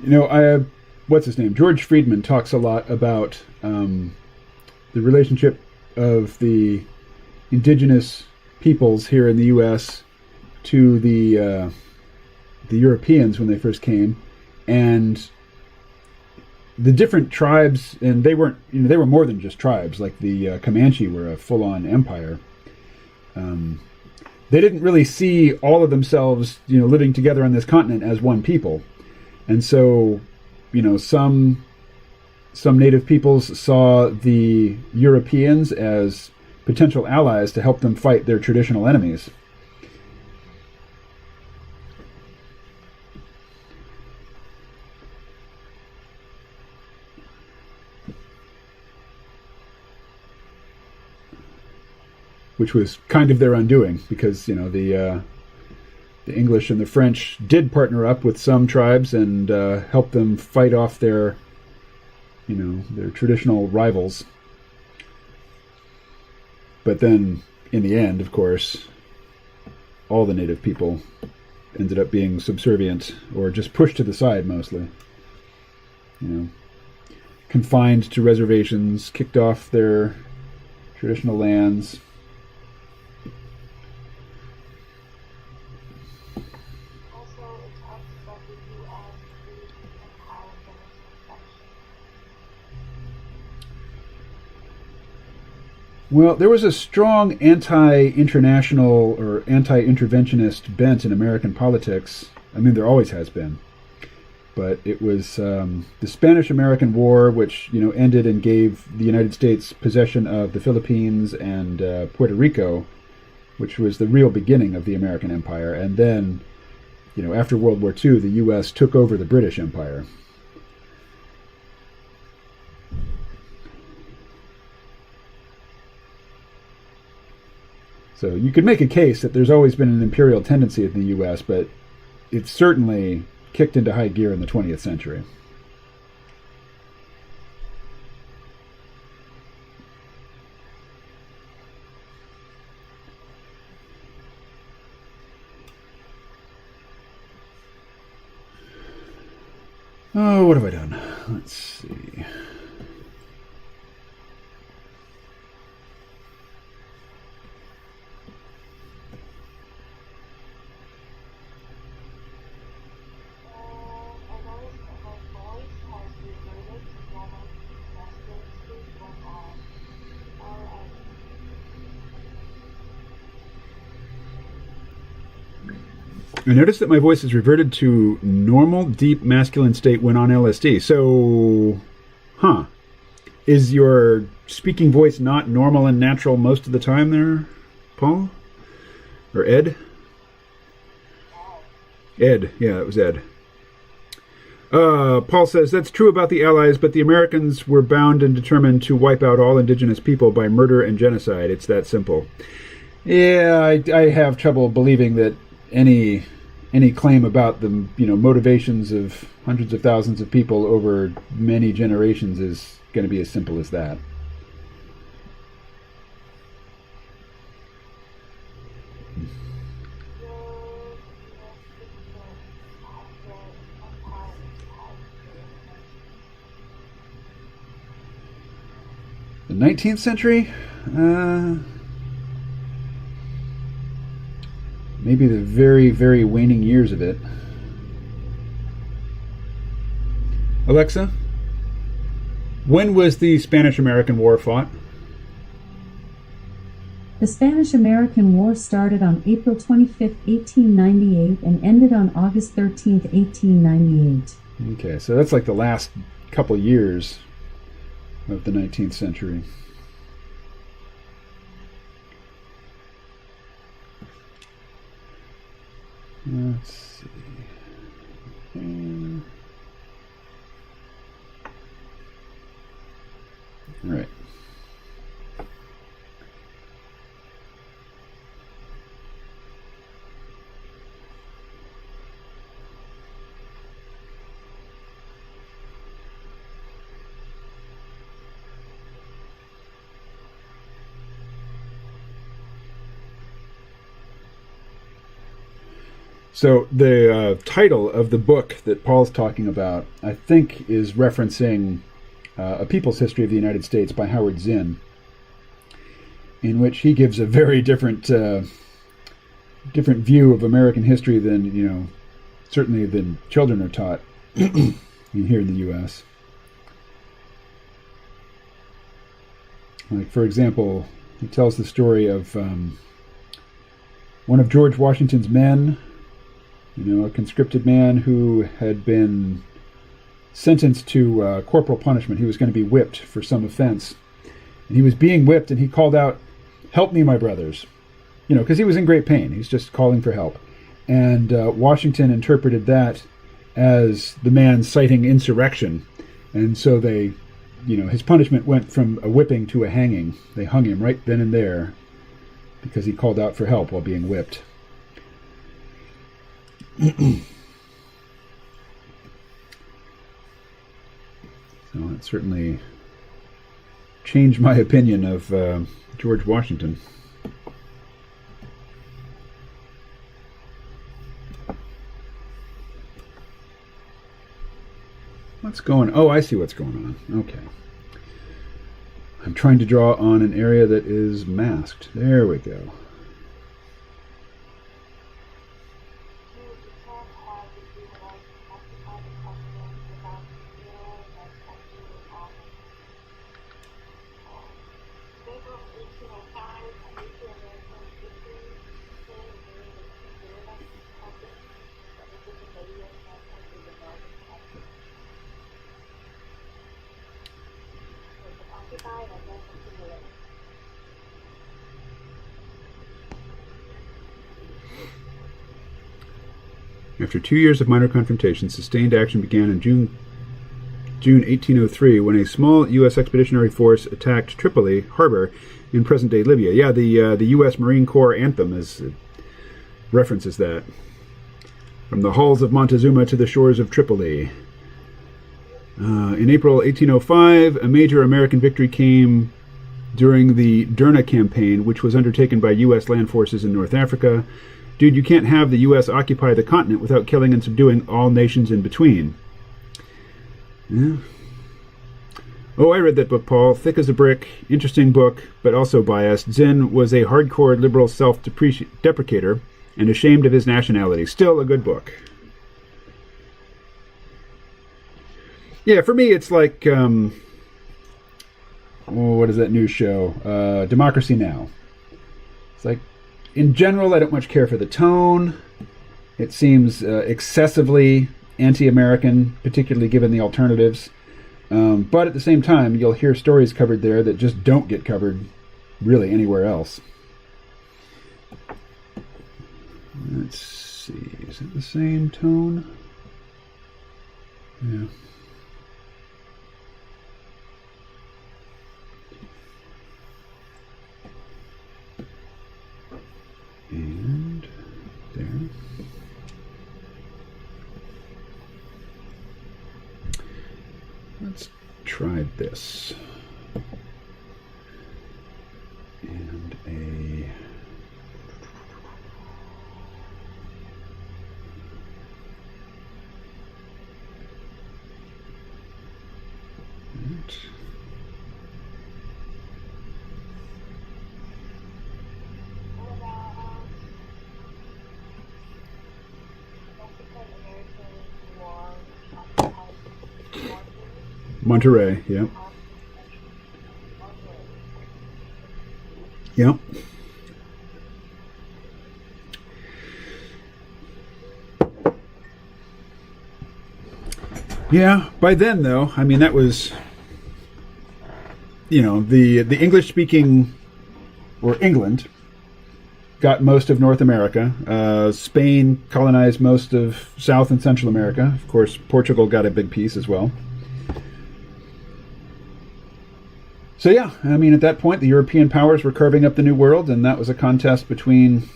You know, what's his name? George Friedman talks a lot about the relationship of the indigenous peoples here in the U.S. to the Europeans when they first came, and the different tribes. And they weren't, they were more than just tribes. Like the Comanche were a full-on empire. They didn't really see all of themselves, living together on this continent as one people. And so, some native peoples saw the Europeans as potential allies to help them fight their traditional enemies. Which was kind of their undoing, because the English and the French did partner up with some tribes and help them fight off their traditional rivals. But then, in the end, of course, all the native people ended up being subservient or just pushed to the side mostly. Confined to reservations, kicked off their traditional lands. Well, there was a strong anti-international or anti-interventionist bent in American politics. I mean, there always has been. But it was the Spanish-American War, which ended and gave the United States possession of the Philippines and Puerto Rico, which was the real beginning of the American Empire. And then, after World War II, the U.S. took over the British Empire. So you could make a case that there's always been an imperial tendency in the U.S., but it's certainly kicked into high gear in the 20th century. Oh, what have I done? Let's see. I noticed that my voice has reverted to normal, deep, masculine state when on LSD. So, is your speaking voice not normal and natural most of the time there, Paul? Or Ed? Ed, yeah, it was Ed. Paul says, that's true about the Allies, but the Americans were bound and determined to wipe out all indigenous people by murder and genocide. It's that simple. Yeah, I have trouble believing that any claim about the motivations of hundreds of thousands of people over many generations is going to be as simple as that. The 19th century? Maybe the very, very waning years of it. Alexa, when was the Spanish-American War fought? The Spanish-American War started on April 25, 1898 and ended on August 13, 1898. Okay, so that's like the last couple years of the 19th century. Let's see. All right. So the title of the book that Paul's talking about, I think, is referencing A People's History of the United States by Howard Zinn, in which he gives a very different view of American history than, certainly than children are taught here in the U.S. Like, for example, he tells the story of one of George Washington's men, a conscripted man who had been sentenced to corporal punishment. He was going to be whipped for some offense. And he was being whipped, and he called out, "Help me, my brothers," because he was in great pain. He's just calling for help. And Washington interpreted that as the man citing insurrection. And so they, his punishment went from a whipping to a hanging. They hung him right then and there because he called out for help while being whipped. So it certainly changed my opinion of George Washington. What's going on? Oh, I see what's going on. Okay. I'm trying to draw on an area that is masked. There we go. After 2 years of minor confrontations, sustained action began in June 1803 when a small U.S. expeditionary force attacked Tripoli harbor in present-day Libya. Yeah, the U.S. Marine Corps anthem references that. From the halls of Montezuma to the shores of Tripoli. In April 1805, a major American victory came during the Derna campaign, which was undertaken by U.S. land forces in North Africa. Dude, you can't have the U.S. occupy the continent without killing and subduing all nations in between. Yeah. Oh, I read that book, Paul. Thick as a brick. Interesting book, but also biased. Zinn was a hardcore liberal self-deprecator and ashamed of his nationality. Still a good book. Yeah, for me, it's like, what is that new show? Democracy Now! It's like, in general, I don't much care for the tone. It seems excessively anti-American, particularly given the alternatives. But at the same time, you'll hear stories covered there that just don't get covered really anywhere else. Let's see. Is it the same tone? Yeah. And there. Let's try this. And a... Right. Monterey, yep. Yep. Yeah, by then though, I mean that was, you know, the English speaking, or England, got most of North America. Spain colonized most of South and Central America. Of course, Portugal got a big piece as well. So yeah, I mean, at that point, the European powers were carving up the New World, and that was a contest between,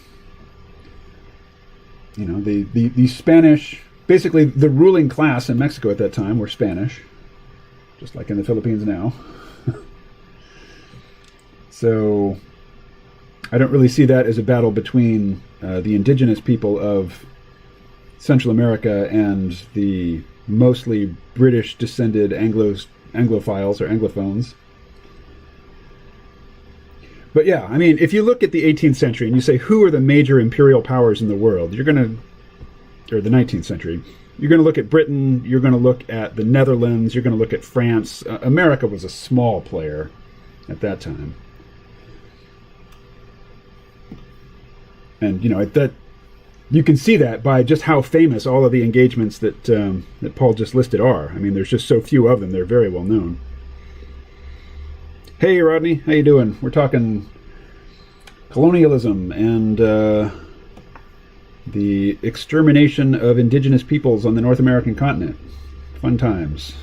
you know, the Spanish, basically the ruling class in Mexico at that time were Spanish, just like in the Philippines now. So I don't really see that as a battle between the indigenous people of Central America and the mostly British-descended Anglophiles or Anglophones. But yeah, I mean, if you look at the 18th century and you say, who are the major imperial powers in the world, you're going to, or the 19th century, you're going to look at Britain, you're going to look at the Netherlands, you're going to look at France. America was a small player at that time. And, you know, that you can see that by just how famous all of the engagements that that Paul just listed are. I mean, there's just so few of them. They're very well known. Hey, Rodney, how you doing? We're talking colonialism and the extermination of indigenous peoples on the North American continent. Fun times.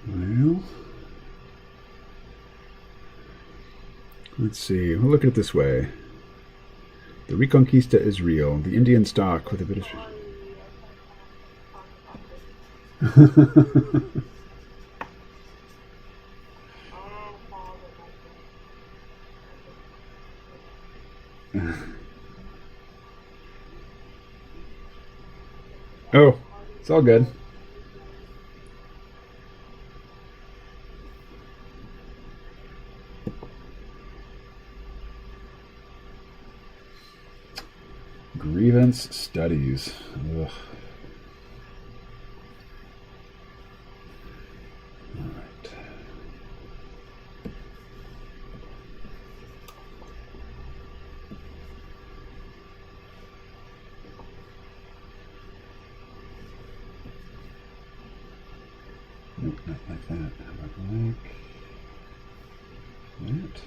Well, let's see. We'll look at it this way. The Reconquista is real. The Indian stock with a bit of... Oh, it's all good. Grievance studies. Ugh. All right. Nope, not like that. How about like that?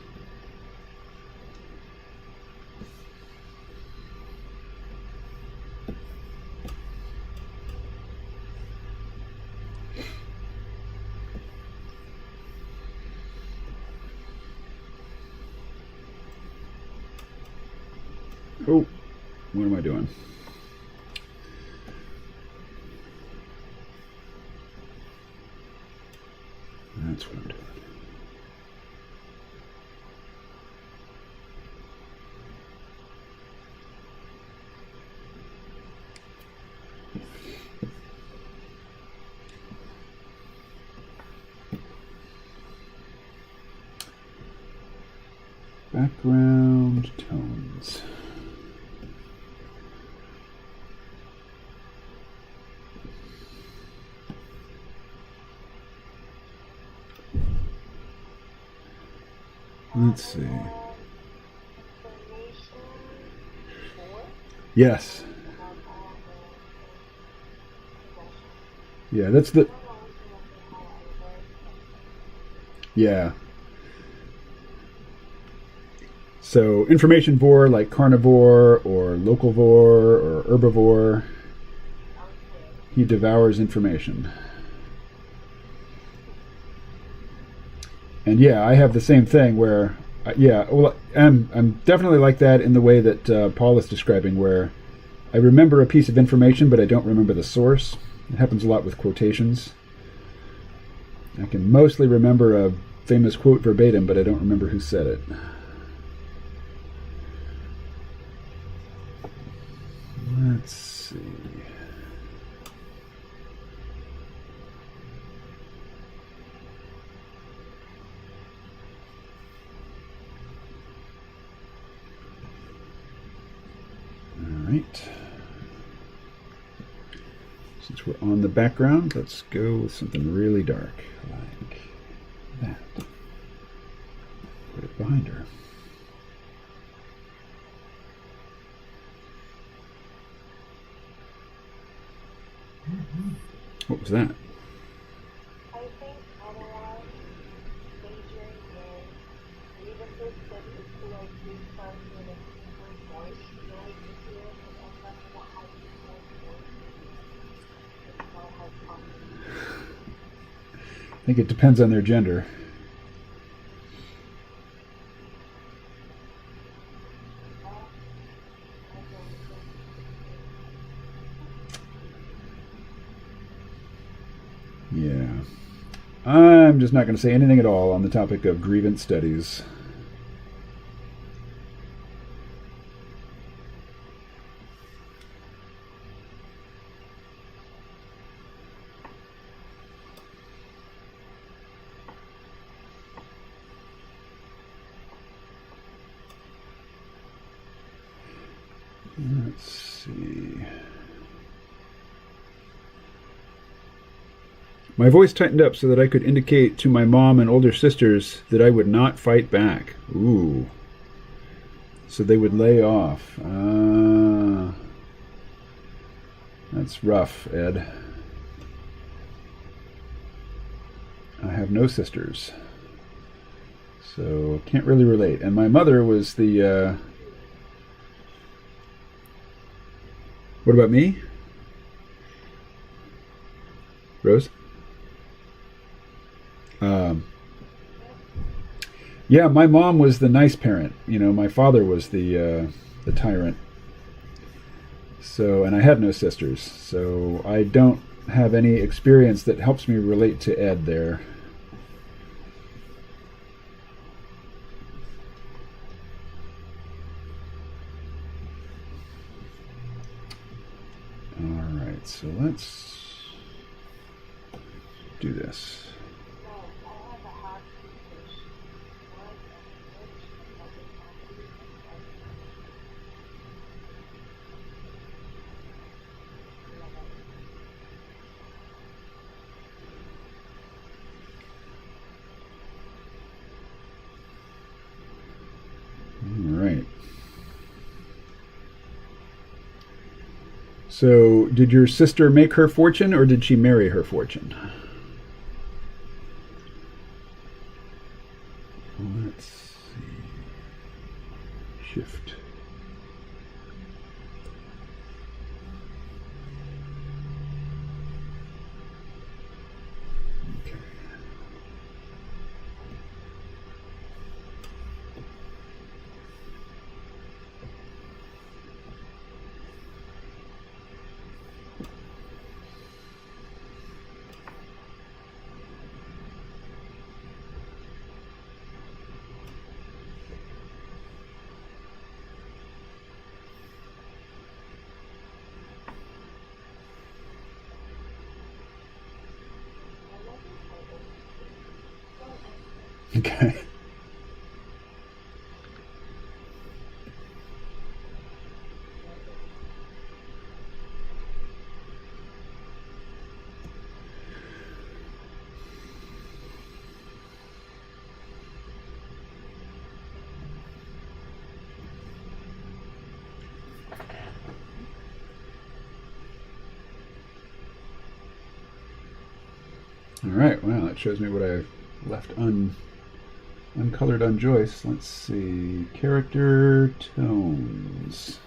Oh, what am I doing? That's what I'm doing. Background tones. Let's see. Yes. Yeah, that's the. Yeah. So information vor like carnivore or localvore or herbivore, he devours information. And yeah, I have the same thing where, yeah, well, I'm definitely like that in the way that Paul is describing, where I remember a piece of information, but I don't remember the source. It happens a lot with quotations. I can mostly remember a famous quote verbatim, but I don't remember who said it. Let's see. All right. Since we're on the background, let's go with something really dark, like that. Put it behind her. What was that? I think otherwise, majoring in grievances studies to like research in a different voice, really easier to end up in a high voice. It's not high possible. I think it depends on their gender. Yeah. I'm just not going to say anything at all on the topic of grievance studies. Let's see. My voice tightened up so that I could indicate to my mom and older sisters that I would not fight back. Ooh. So they would lay off. That's rough, Ed. I have no sisters, so can't really relate. And my mother was the... What about me? Rose? Yeah, my mom was the nice parent. You know, my father was the tyrant. So, and I had no sisters, so I don't have any experience that helps me relate to Ed there. All right, so let's do this. Right. So, did your sister make her fortune, or did she marry her fortune? Let's see. Shift. Okay. Okay. All right, well, that shows me what I left uncolored on Joyce. Let's see, character tones.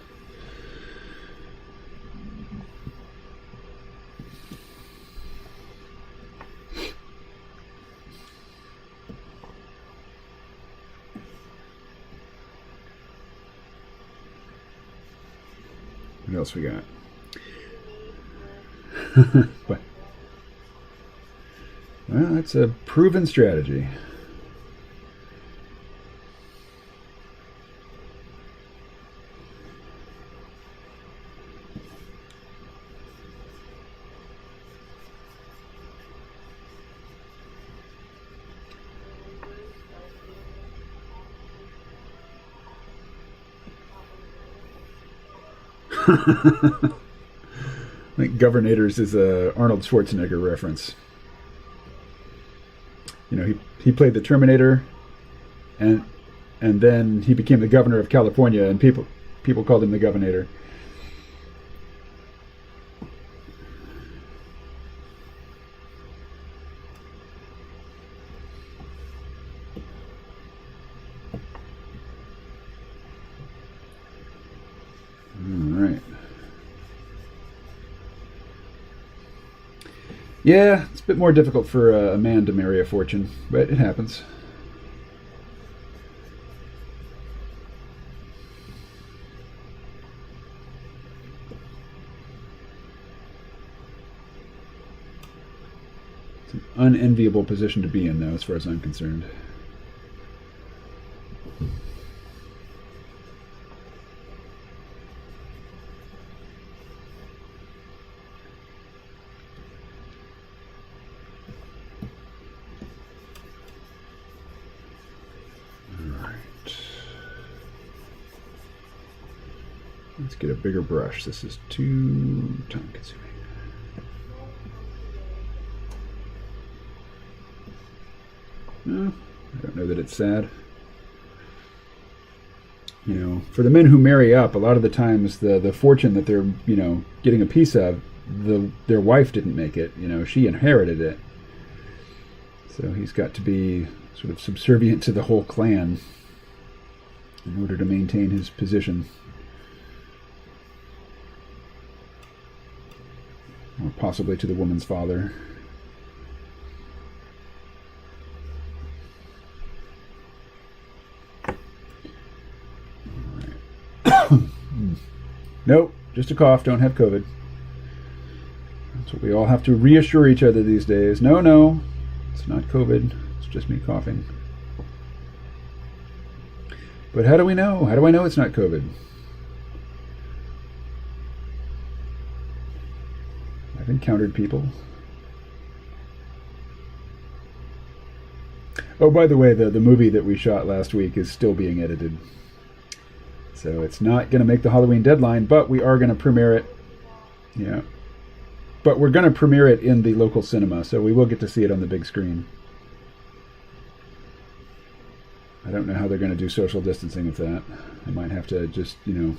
What else we got? But, well, that's a proven strategy. I think Governators is a Arnold Schwarzenegger reference. You know, he played the Terminator, and then he became the governor of California, and people called him the Governor. All right. Yeah, it's a bit more difficult for a man to marry a fortune, but it happens. It's an unenviable position to be in, though, as far as I'm concerned. Let's get a bigger brush. This is too time consuming. No, I don't know that it's sad. You know, for the men who marry up, a lot of the times the fortune that they're, you know, getting a piece of, their wife didn't make it. You know, she inherited it. So he's got to be sort of subservient to the whole clan in order to maintain his position. Or possibly to the woman's father. Nope, just a cough, don't have COVID. That's what we all have to reassure each other these days. No, it's not COVID, it's just me coughing. But how do we know? How do I know it's not COVID? I've encountered people. Oh, by the way, the movie that we shot last week is still being edited. So it's not going to make the Halloween deadline, but we are going to premiere it. Yeah. But we're going to premiere it in the local cinema, so we will get to see it on the big screen. I don't know how they're going to do social distancing with that. I might have to just, you know,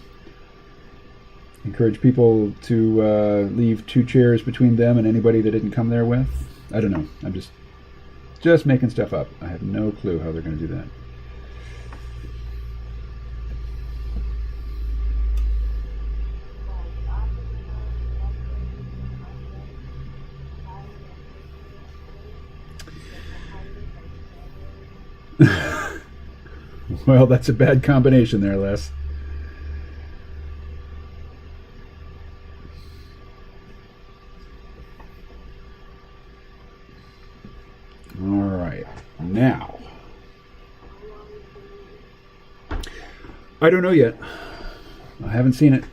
encourage people to leave 2 chairs between them and anybody that didn't come there with. I don't know. I'm just making stuff up. I have no clue how they're going to do that. Well, that's a bad combination there, Les. All right, now. I don't know yet. I haven't seen it.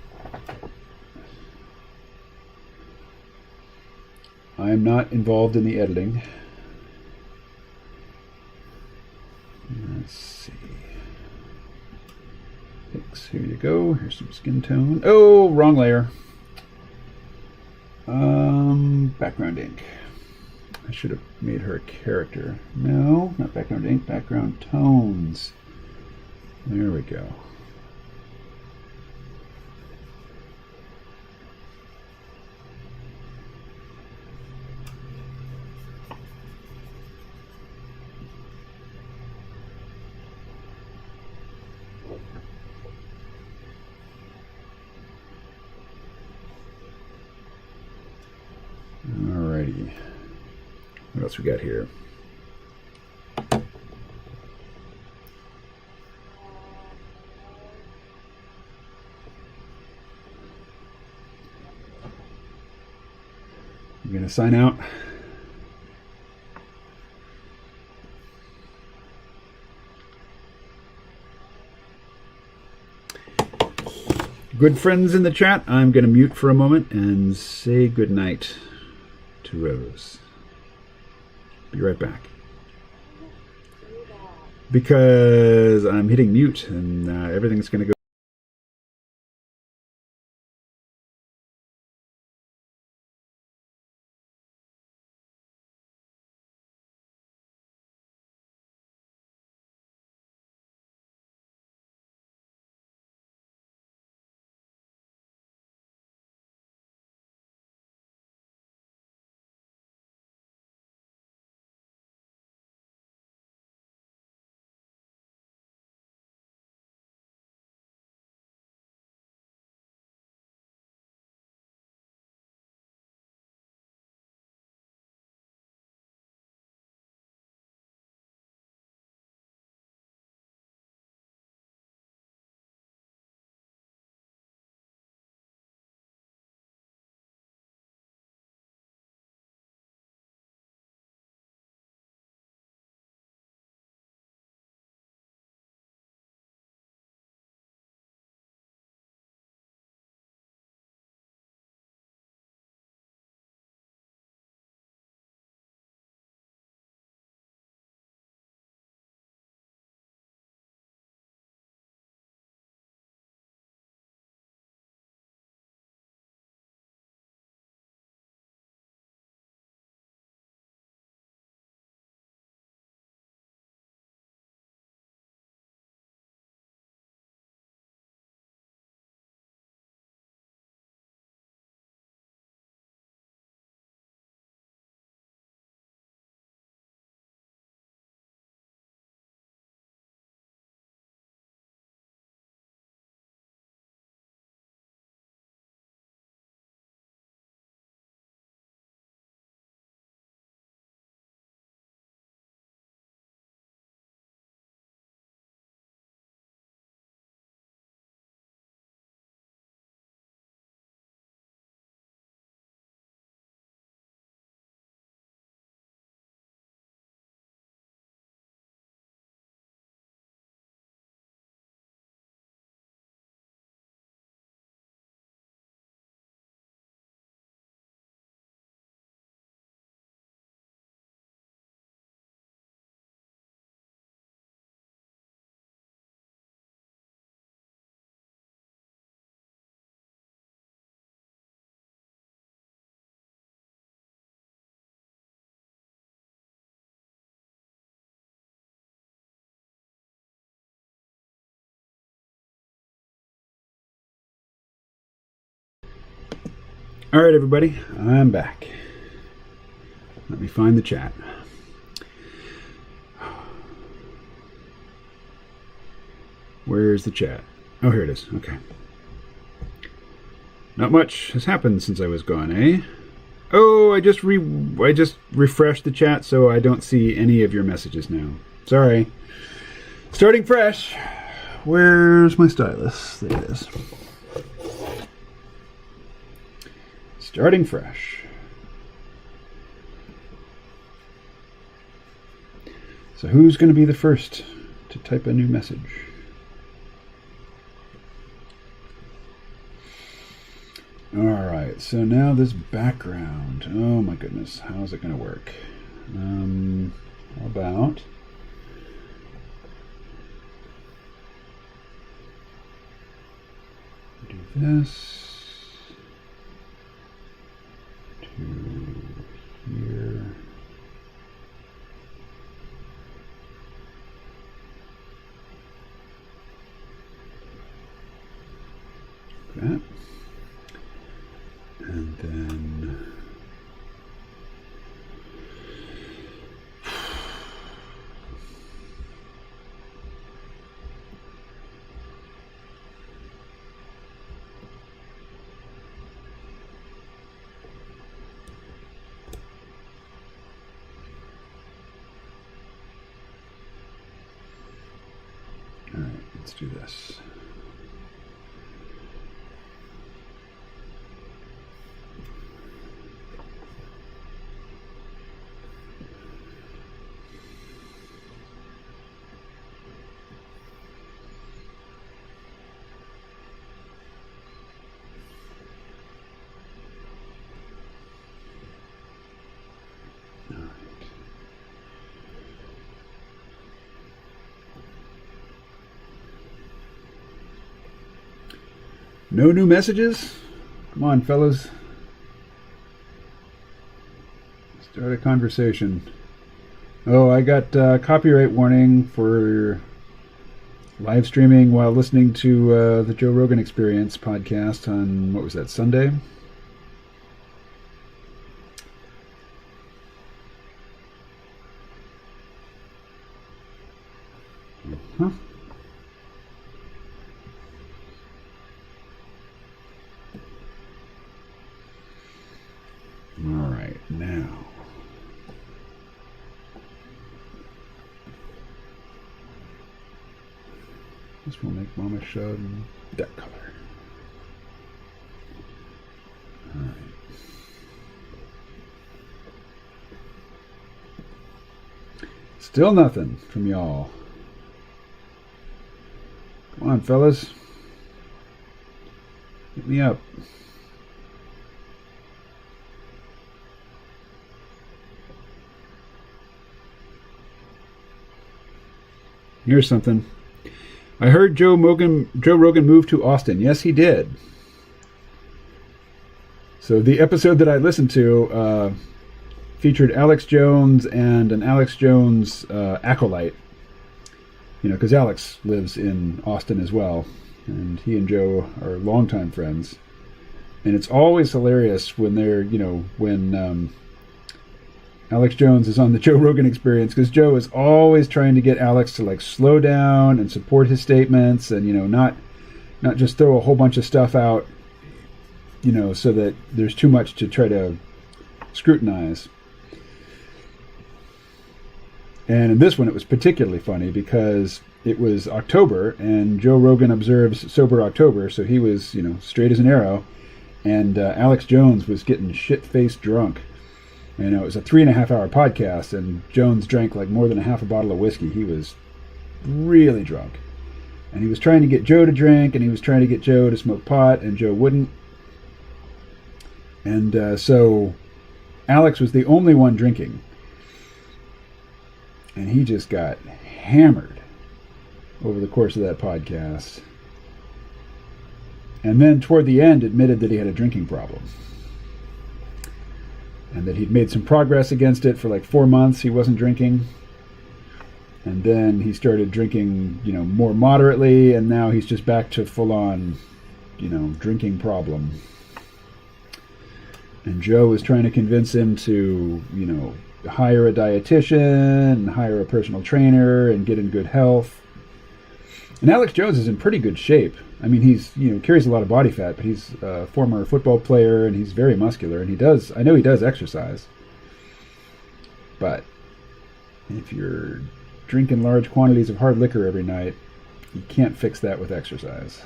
I am not involved in the editing. Let's see. Picks, here you go. Here's some skin tone. Oh, wrong layer. Background ink. I should have made her a character. No, not background ink, background tones. There we go. Alrighty. What else we got here? You gonna sign out? Good friends in the chat, I'm gonna mute for a moment and say goodnight to Rose. Be right back. Because I'm hitting mute and everything's gonna go. Alright, everybody, I'm back. Let me find the chat. Where's the chat? Oh, here it is. Okay. Not much has happened since I was gone, eh? Oh, I just refreshed the chat, so I don't see any of your messages now. Sorry. Starting fresh. Where's my stylus? There it is. Starting fresh. So who's going to be the first to type a new message? Alright, so now this background. Oh my goodness, how is it going to work? How about... do this to here. That. And then Let's do this. No new messages? Come on, fellas. Start a conversation. Oh, I got copyright warning for live streaming while listening to the Joe Rogan Experience podcast on, what was that, Sunday? Huh? All right, now. This will make Mama Shug that color. All right. Still nothing from y'all. Come on, fellas. Hit me up. Here's something. I heard Joe Rogan moved to Austin. Yes, he did. So the episode that I listened to featured Alex Jones and an Alex Jones acolyte. You know, because Alex lives in Austin as well, and he and Joe are longtime friends. And it's always hilarious when they're, you know, when Alex Jones is on the Joe Rogan Experience, because Joe is always trying to get Alex to like slow down and support his statements, and, you know, not just throw a whole bunch of stuff out, you know, so that there's too much to try to scrutinize. And in this one, it was particularly funny because it was October, and Joe Rogan observes Sober October, so he was, you know, straight as an arrow, and Alex Jones was getting shit-faced drunk. You know, it was a 3.5-hour podcast, and Jones drank like more than a half a bottle of whiskey. He was really drunk. And he was trying to get Joe to drink, and he was trying to get Joe to smoke pot, and Joe wouldn't. And so Alex was the only one drinking. And he just got hammered over the course of that podcast. And then toward the end admitted that he had a drinking problem. And that he'd made some progress against it for like 4 months. He wasn't drinking. And then he started drinking, you know, more moderately. And now he's just back to full-on, you know, drinking problem. And Joe was trying to convince him to, you know, hire a dietitian and hire a personal trainer and get in good health. And Alex Jones is in pretty good shape. I mean, he's, you know, carries a lot of body fat, but he's a former football player, and he's very muscular, and I know he does exercise. But if you're drinking large quantities of hard liquor every night, you can't fix that with exercise.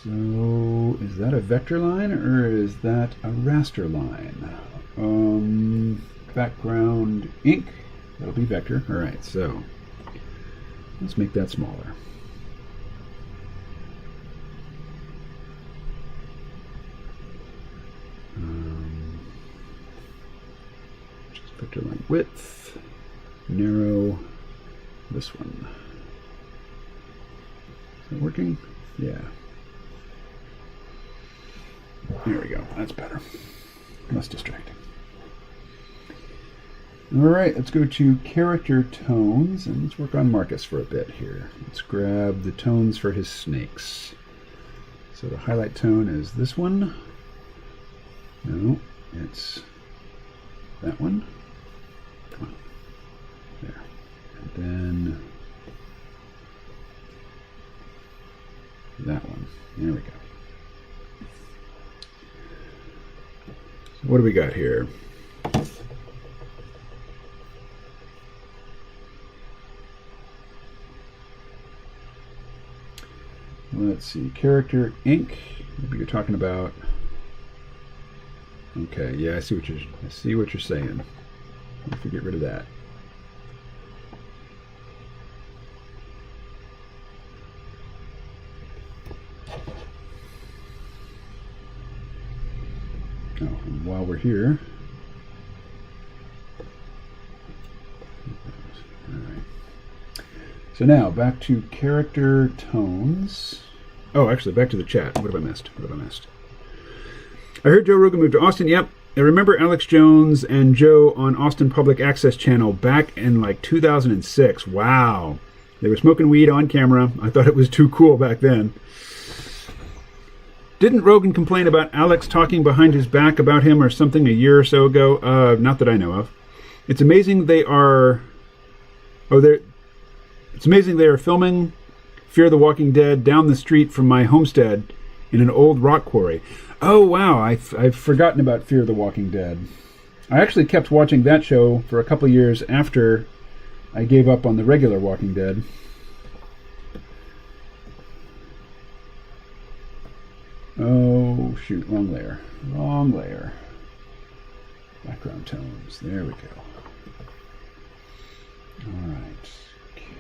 So, is that a vector line or is that a raster line? Background ink. That'll be vector. All right, so let's make that smaller. Just vector line width. Narrow this one. Is that working? Yeah. There we go. That's better. Less distracting. All right, let's go to character tones, and let's work on Marcus for a bit here. Let's grab the tones for his snakes. So the highlight tone is this one. No, it's that one. Come on. There. And then that one. There we go. So what do we got here? Let's see, character ink. Maybe you're talking about. Okay, yeah, I see what you're saying. If we get rid of that. Oh, and while we're here. All right. So now back to character tones. Oh, actually, back to the chat. What have I missed? I heard Joe Rogan moved to Austin. Yep. I remember Alex Jones and Joe on Austin Public Access Channel back in like 2006. Wow. They were smoking weed on camera. I thought it was too cool back then. Didn't Rogan complain about Alex talking behind his back about him or something a year or so ago? Not that I know of. It's amazing they are... It's amazing they are filming Fear the Walking Dead down the street from my homestead in an old rock quarry. Oh, wow. I've forgotten about Fear the Walking Dead. I actually kept watching that show for a couple of years after I gave up on the regular Walking Dead. Oh, shoot. Wrong layer. Background tones. There we go. All right.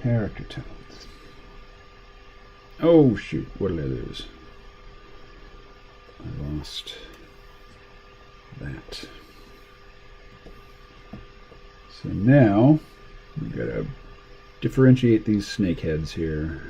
Character tones. Oh, shoot. What did I lose? I lost that. So now we've got to differentiate these snake heads here.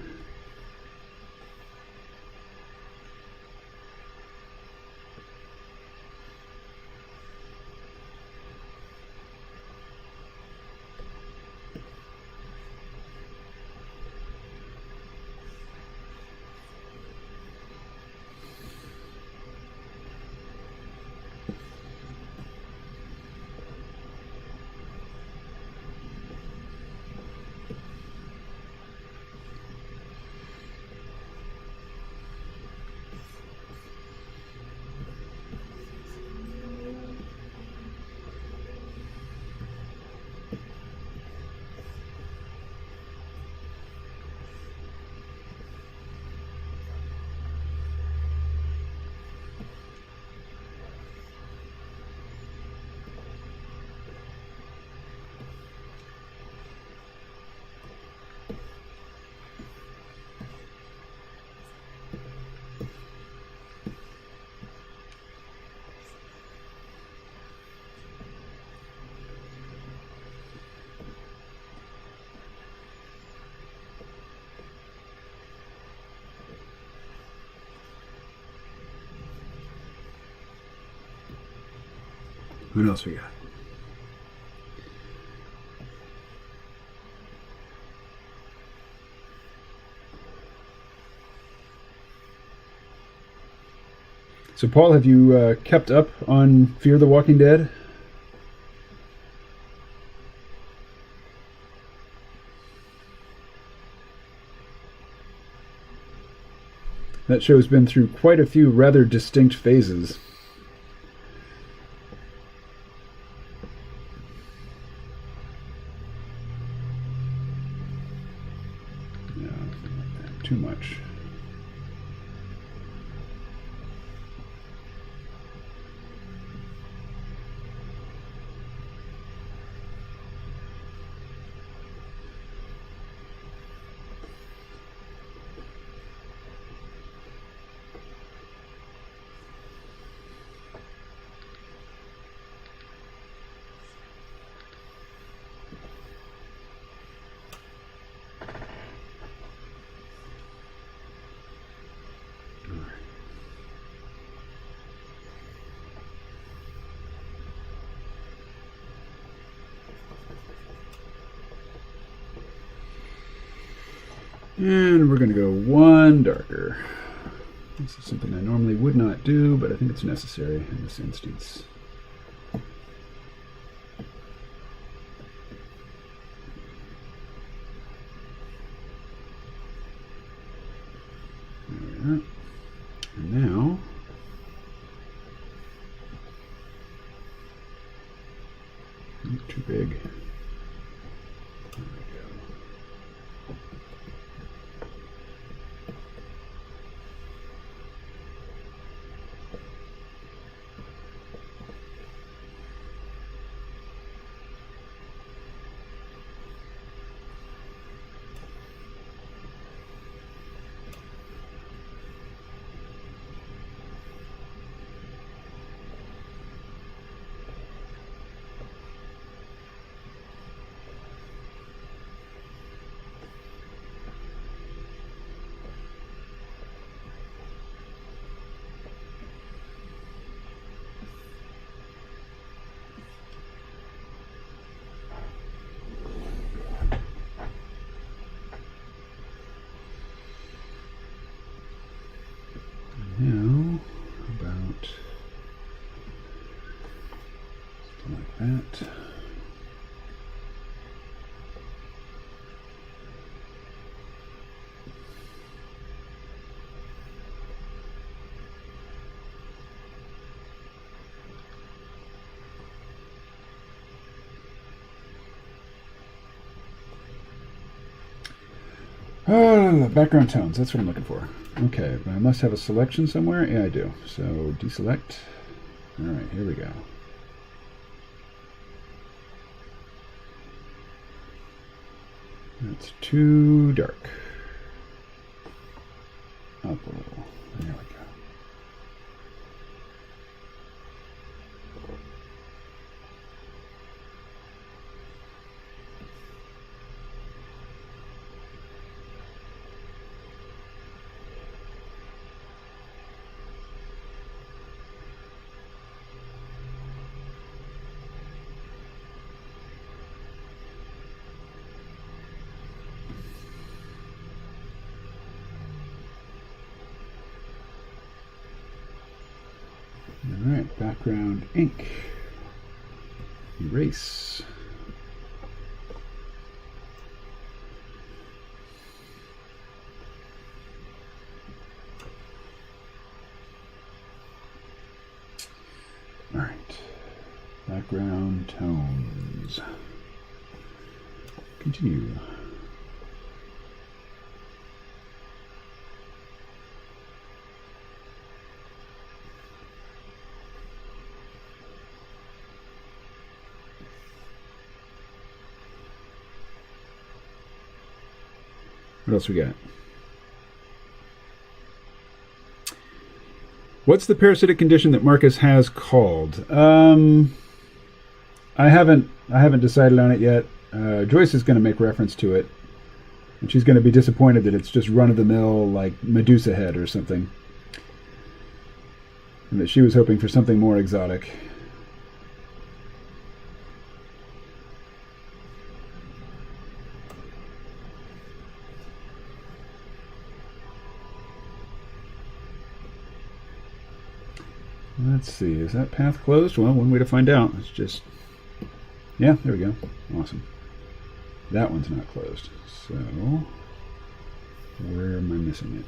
What else we got? So, Paul, have you kept up on Fear the Walking Dead? That show's been through quite a few rather distinct phases. No, too much. And we're going to go one darker. This is something I normally would not do, but I think it's necessary in this instance. There we are. And now, too big. There we go. Now, about something like that. Oh, background tones, that's what I'm looking for. Okay, I must have a selection somewhere. Yeah, I do. So deselect. All right, here we go. That's too dark. Up a little. There we go. All right, background ink. Erase. All right, background tones. Continue. What else we got? What's the parasitic condition that Marcus has called? I haven't decided on it yet. Joyce is going to make reference to it, and she's going to be disappointed that it's just run-of-the-mill like Medusa head or something, and that she was hoping for something more exotic. Let's see, is that path closed? Well, one way to find out. It's just, yeah, there we go. Awesome. That one's not closed. So, where am I missing it?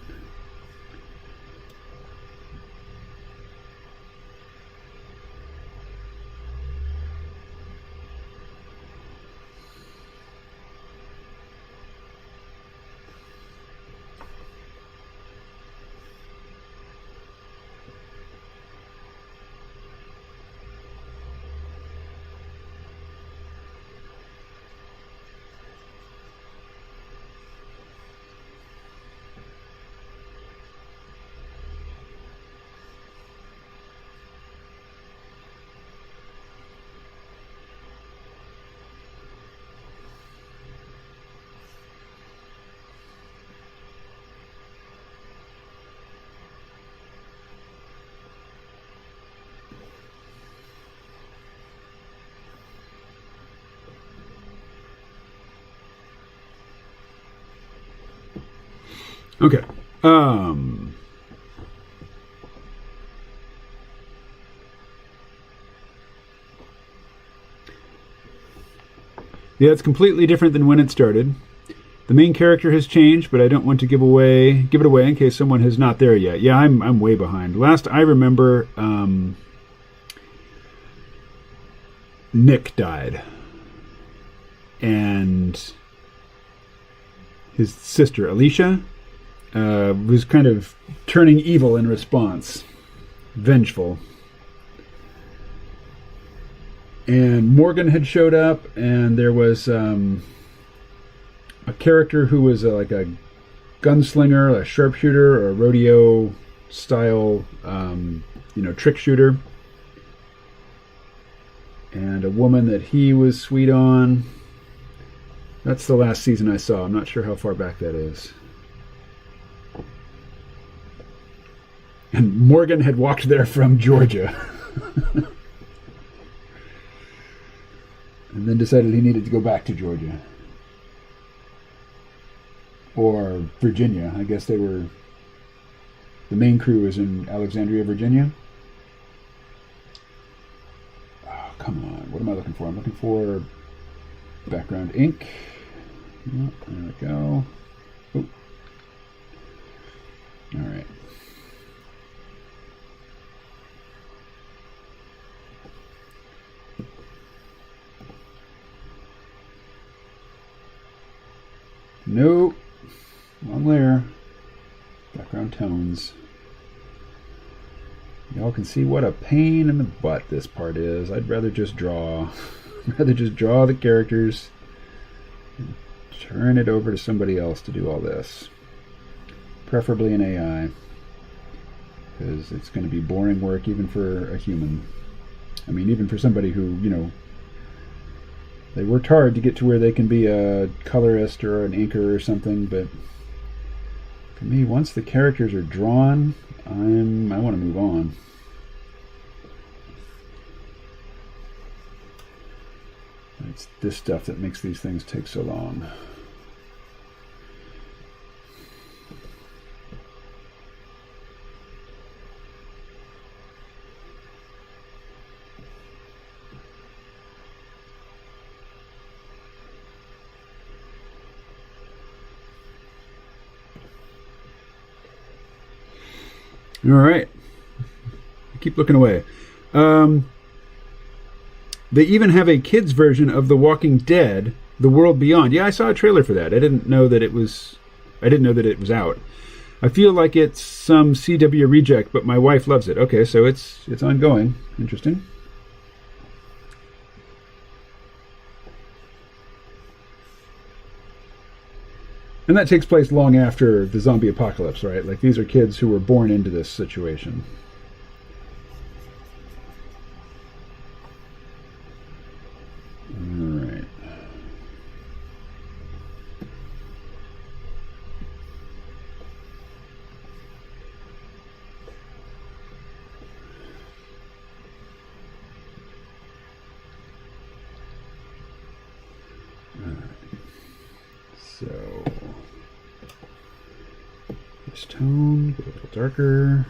Okay. Yeah, it's completely different than when it started. The main character has changed, but I don't want to give it away in case someone is not there yet. Yeah, I'm way behind. Last I remember, Nick died, and his sister Alicia was kind of turning evil in response, vengeful. And Morgan had showed up, and there was a character who was like a gunslinger, a sharpshooter, or a rodeo style, trick shooter. And a woman that he was sweet on. That's the last season I saw. I'm not sure how far back that is. And Morgan had walked there from Georgia. And then decided he needed to go back to Georgia. Or Virginia. I guess they were... The main crew was in Alexandria, Virginia. Oh, come on. What am I looking for? I'm looking for background ink. Oh, there we go. Oh. All right. Nope. Wrong layer. Background tones. Y'all can see what a pain in the butt this part is. I'd rather just draw. The characters and turn it over to somebody else to do all this. Preferably an AI. Because it's going to be boring work even for a human. I mean, even for somebody who, they worked hard to get to where they can be a colorist or an inker or something, but for me, once the characters are drawn, I want to move on. It's this stuff that makes these things take so long. All right. I keep looking away. They even have a kids version of The Walking Dead, The World Beyond. Yeah, I saw a trailer for that. I didn't know that it was out. I feel like it's some CW reject, but my wife loves it. Okay, so it's ongoing. Interesting. And that takes place long after the zombie apocalypse, right? Like, these are kids who were born into this situation. All right. So this tone, get a little darker,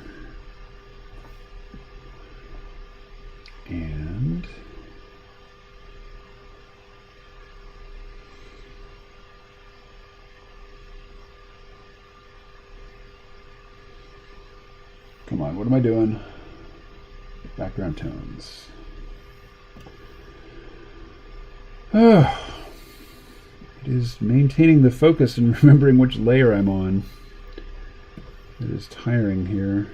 and come on, what am I doing? Background tones. Oh. It is maintaining the focus and remembering which layer I'm on. It is tiring here.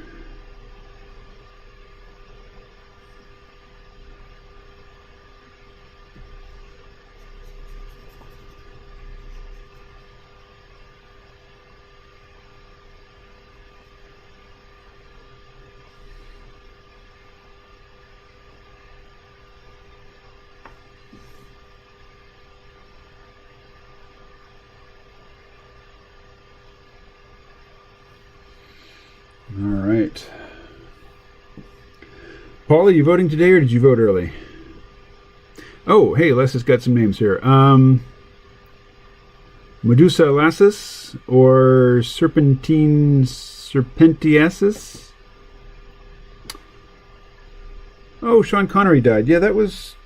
All right. Paul, are you voting today or did you vote early? Oh, hey, Les has got some names here. Medusa lassus or Serpentine serpentiasis? Oh, Sean Connery died. Yeah, that was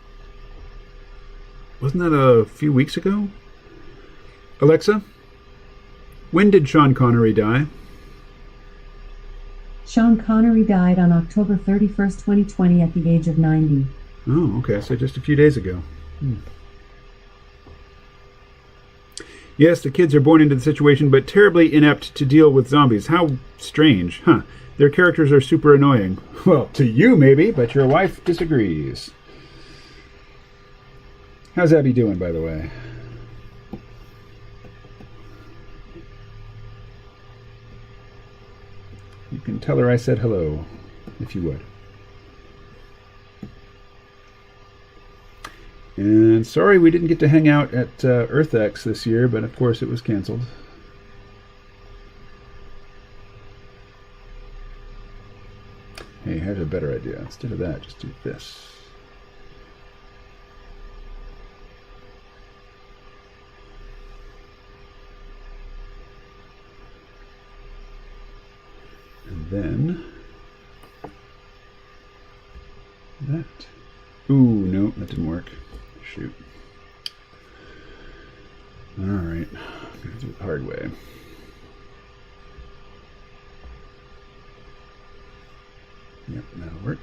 Wasn't that a few weeks ago? Alexa, when did Sean Connery die? Sean Connery died on October 31st, 2020 at the age of 90. Oh, okay, so just a few days ago. Yes, the kids are born into the situation, but terribly inept to deal with zombies. How strange, huh? Their characters are super annoying. Well, to you maybe, but your wife disagrees. How's Abby doing, by the way? You can tell her I said hello, if you would. And sorry we didn't get to hang out at EarthX this year, but of course it was canceled. Hey, here's a better idea. Instead of that, just do this. And then that. Ooh, no, that didn't work. Shoot. All right, I'm gonna do it the hard way. Yep, that'll work.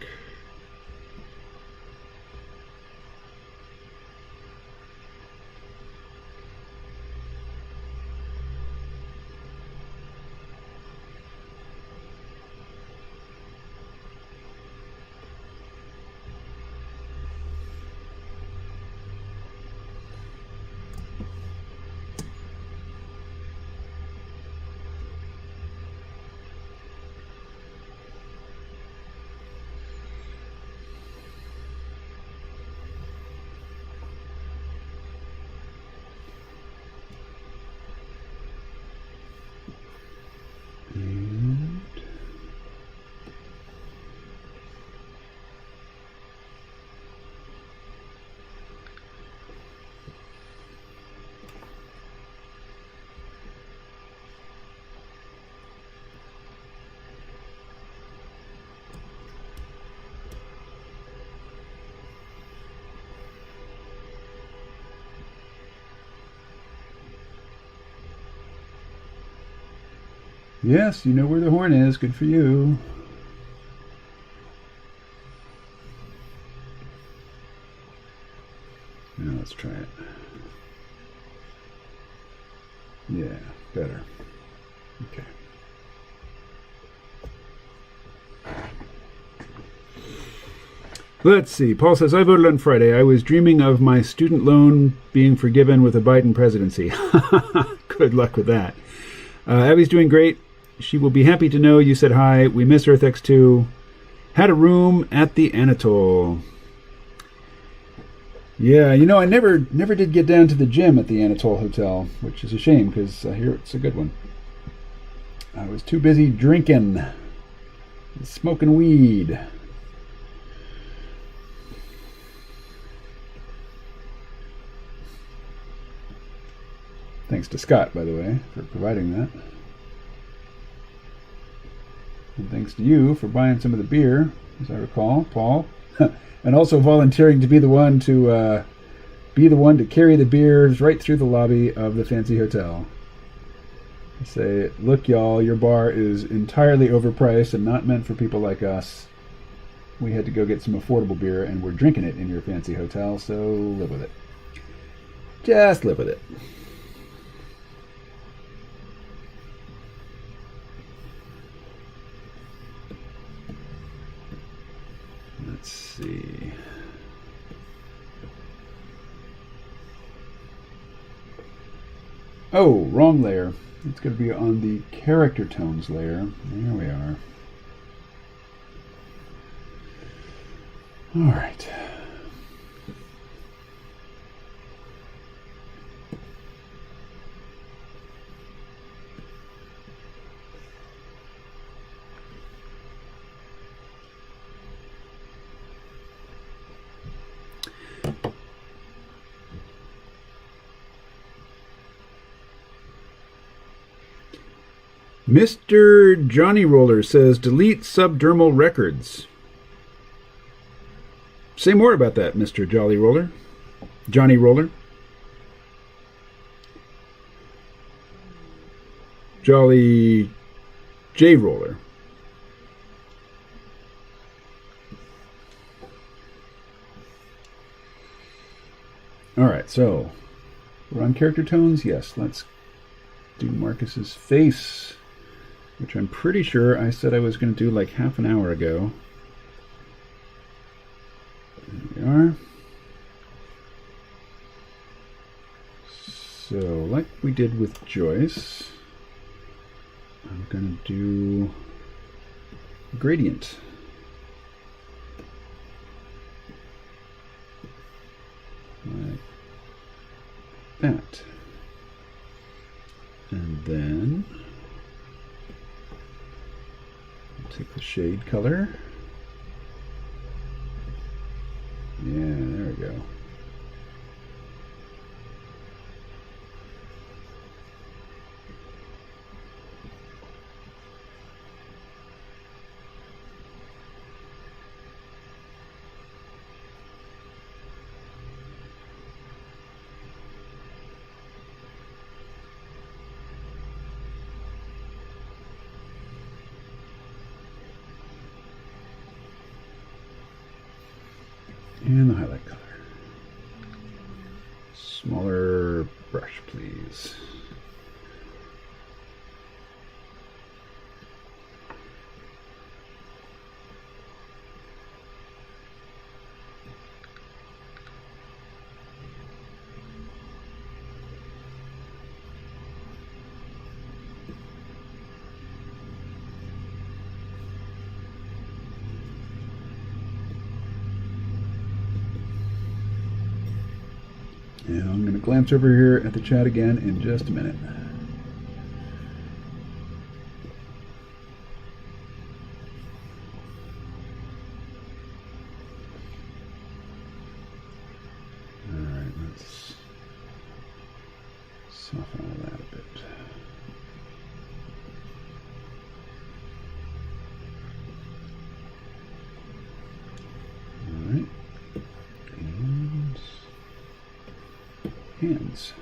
Yes, you know where the horn is. Good for you. Now let's try it. Yeah, better. Okay. Let's see. Paul says, I voted on Friday. I was dreaming of my student loan being forgiven with a Biden presidency. Good luck with that. Abby's doing great. She will be happy to know you said hi. We miss EarthX2. Had a room at the Anatole. Yeah, you know, I never did get down to the gym at the Anatole Hotel, which is a shame because I hear it's a good one. I was too busy drinking and smoking weed. Thanks to Scott, by the way, for providing that. And thanks to you for buying some of the beer, as I recall, Paul. And also volunteering to be the one to carry the beers right through the lobby of the fancy hotel. Say, look, y'all, your bar is entirely overpriced and not meant for people like us. We had to go get some affordable beer, and we're drinking it in your fancy hotel, so live with it. Just live with it. Let's see. Oh, wrong layer. It's going to be on the character tones layer. There we are. All right. Mr. Johnny Roller says, delete subdermal records. Say more about that, Mr. Jolly Roller. Johnny Roller. Jolly J Roller. Alright, so we're on character tones. Yes, let's do Marcus's face, which I'm pretty sure I said I was going to do like half an hour ago. There we are. So, like we did with Joyce, I'm going to do gradient. Like that. And then I'll take the shade color. Yeah, there we go. And the highlight color. Smaller brush, please. And I'm going to glance over here at the chat again in just a minute. All right, let's soften all that a bit. All right. And hands.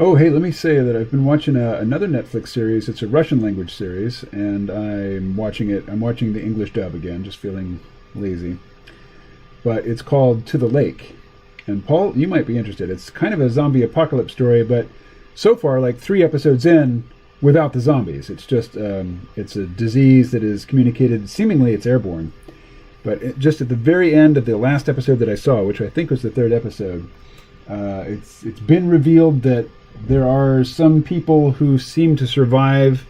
Oh, hey, let me say that I've been watching another Netflix series. It's a Russian language series, and I'm watching it. I'm watching the English dub again, just feeling lazy. But it's called To the Lake. And Paul, you might be interested. It's kind of a zombie apocalypse story, but so far, like 3 episodes in, without the zombies. It's just, it's a disease that is communicated, seemingly it's airborne. But just at the very end of the last episode that I saw, which I think was the 3rd episode, it's been revealed that there are some people who seem to survive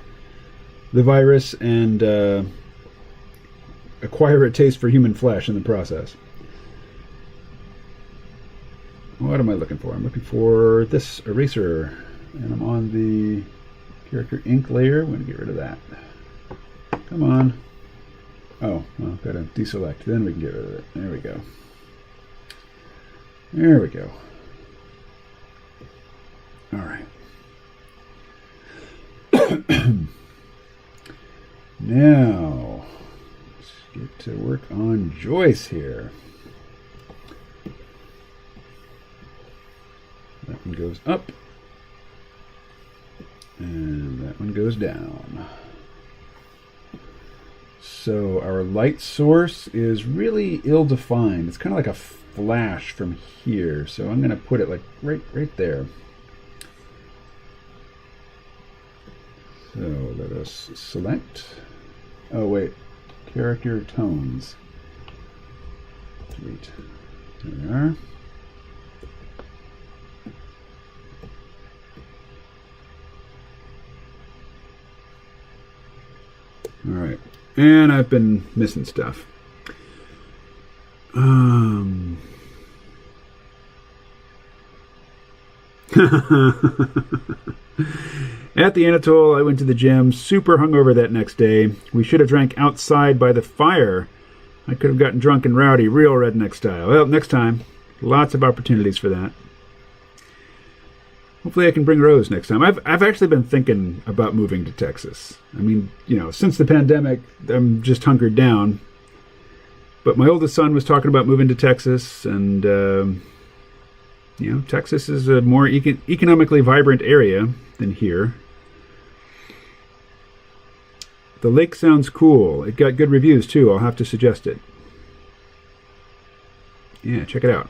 the virus and acquire a taste for human flesh in the process. What am I looking for? I'm looking for this eraser, and I'm on the character ink layer. I'm going to get rid of that. Come on. Oh, well, got to deselect. Then we can get rid of it. There we go. There we go. All right. Now, let's get to work on Joyce here. That one goes up. And that one goes down. So our light source is really ill-defined. It's kind of like a flash from here. So I'm going to put it like right there. So let us select. Oh wait, character tones. Sweet. There we are. All right, and I've been missing stuff. At the Anatole, I went to the gym, super hungover that next day. We should have drank outside by the fire. I could have gotten drunk and rowdy, real redneck style. Well, next time. Lots of opportunities for that. Hopefully I can bring Rose next time. I've actually been thinking about moving to Texas. I mean, since the pandemic, I'm just hunkered down. But my oldest son was talking about moving to Texas, and Texas is a more economically vibrant area than here. The lake sounds cool. It got good reviews too. I'll have to suggest it. Yeah, check it out.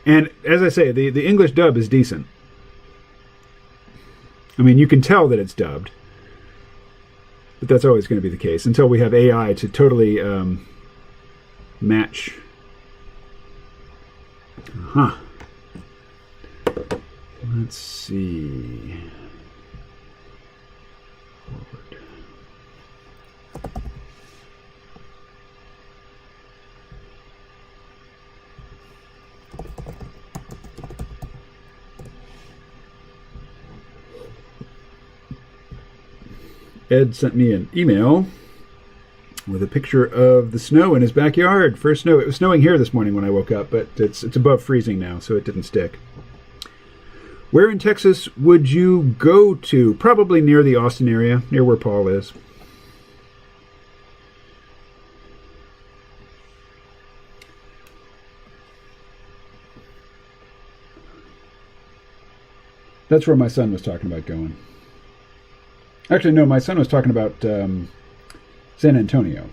And as I say, the English dub is decent. I mean, you can tell that it's dubbed. But that's always going to be the case until we have AI to totally match. Let's see. Forward. Ed sent me an email with a picture of the snow in his backyard. First snow. It was snowing here this morning when I woke up, but it's above freezing now, so it didn't stick. Where in Texas would you go to? Probably near the Austin area, near where Paul is. That's where my son was talking about going. Actually, no, my son was talking about San Antonio.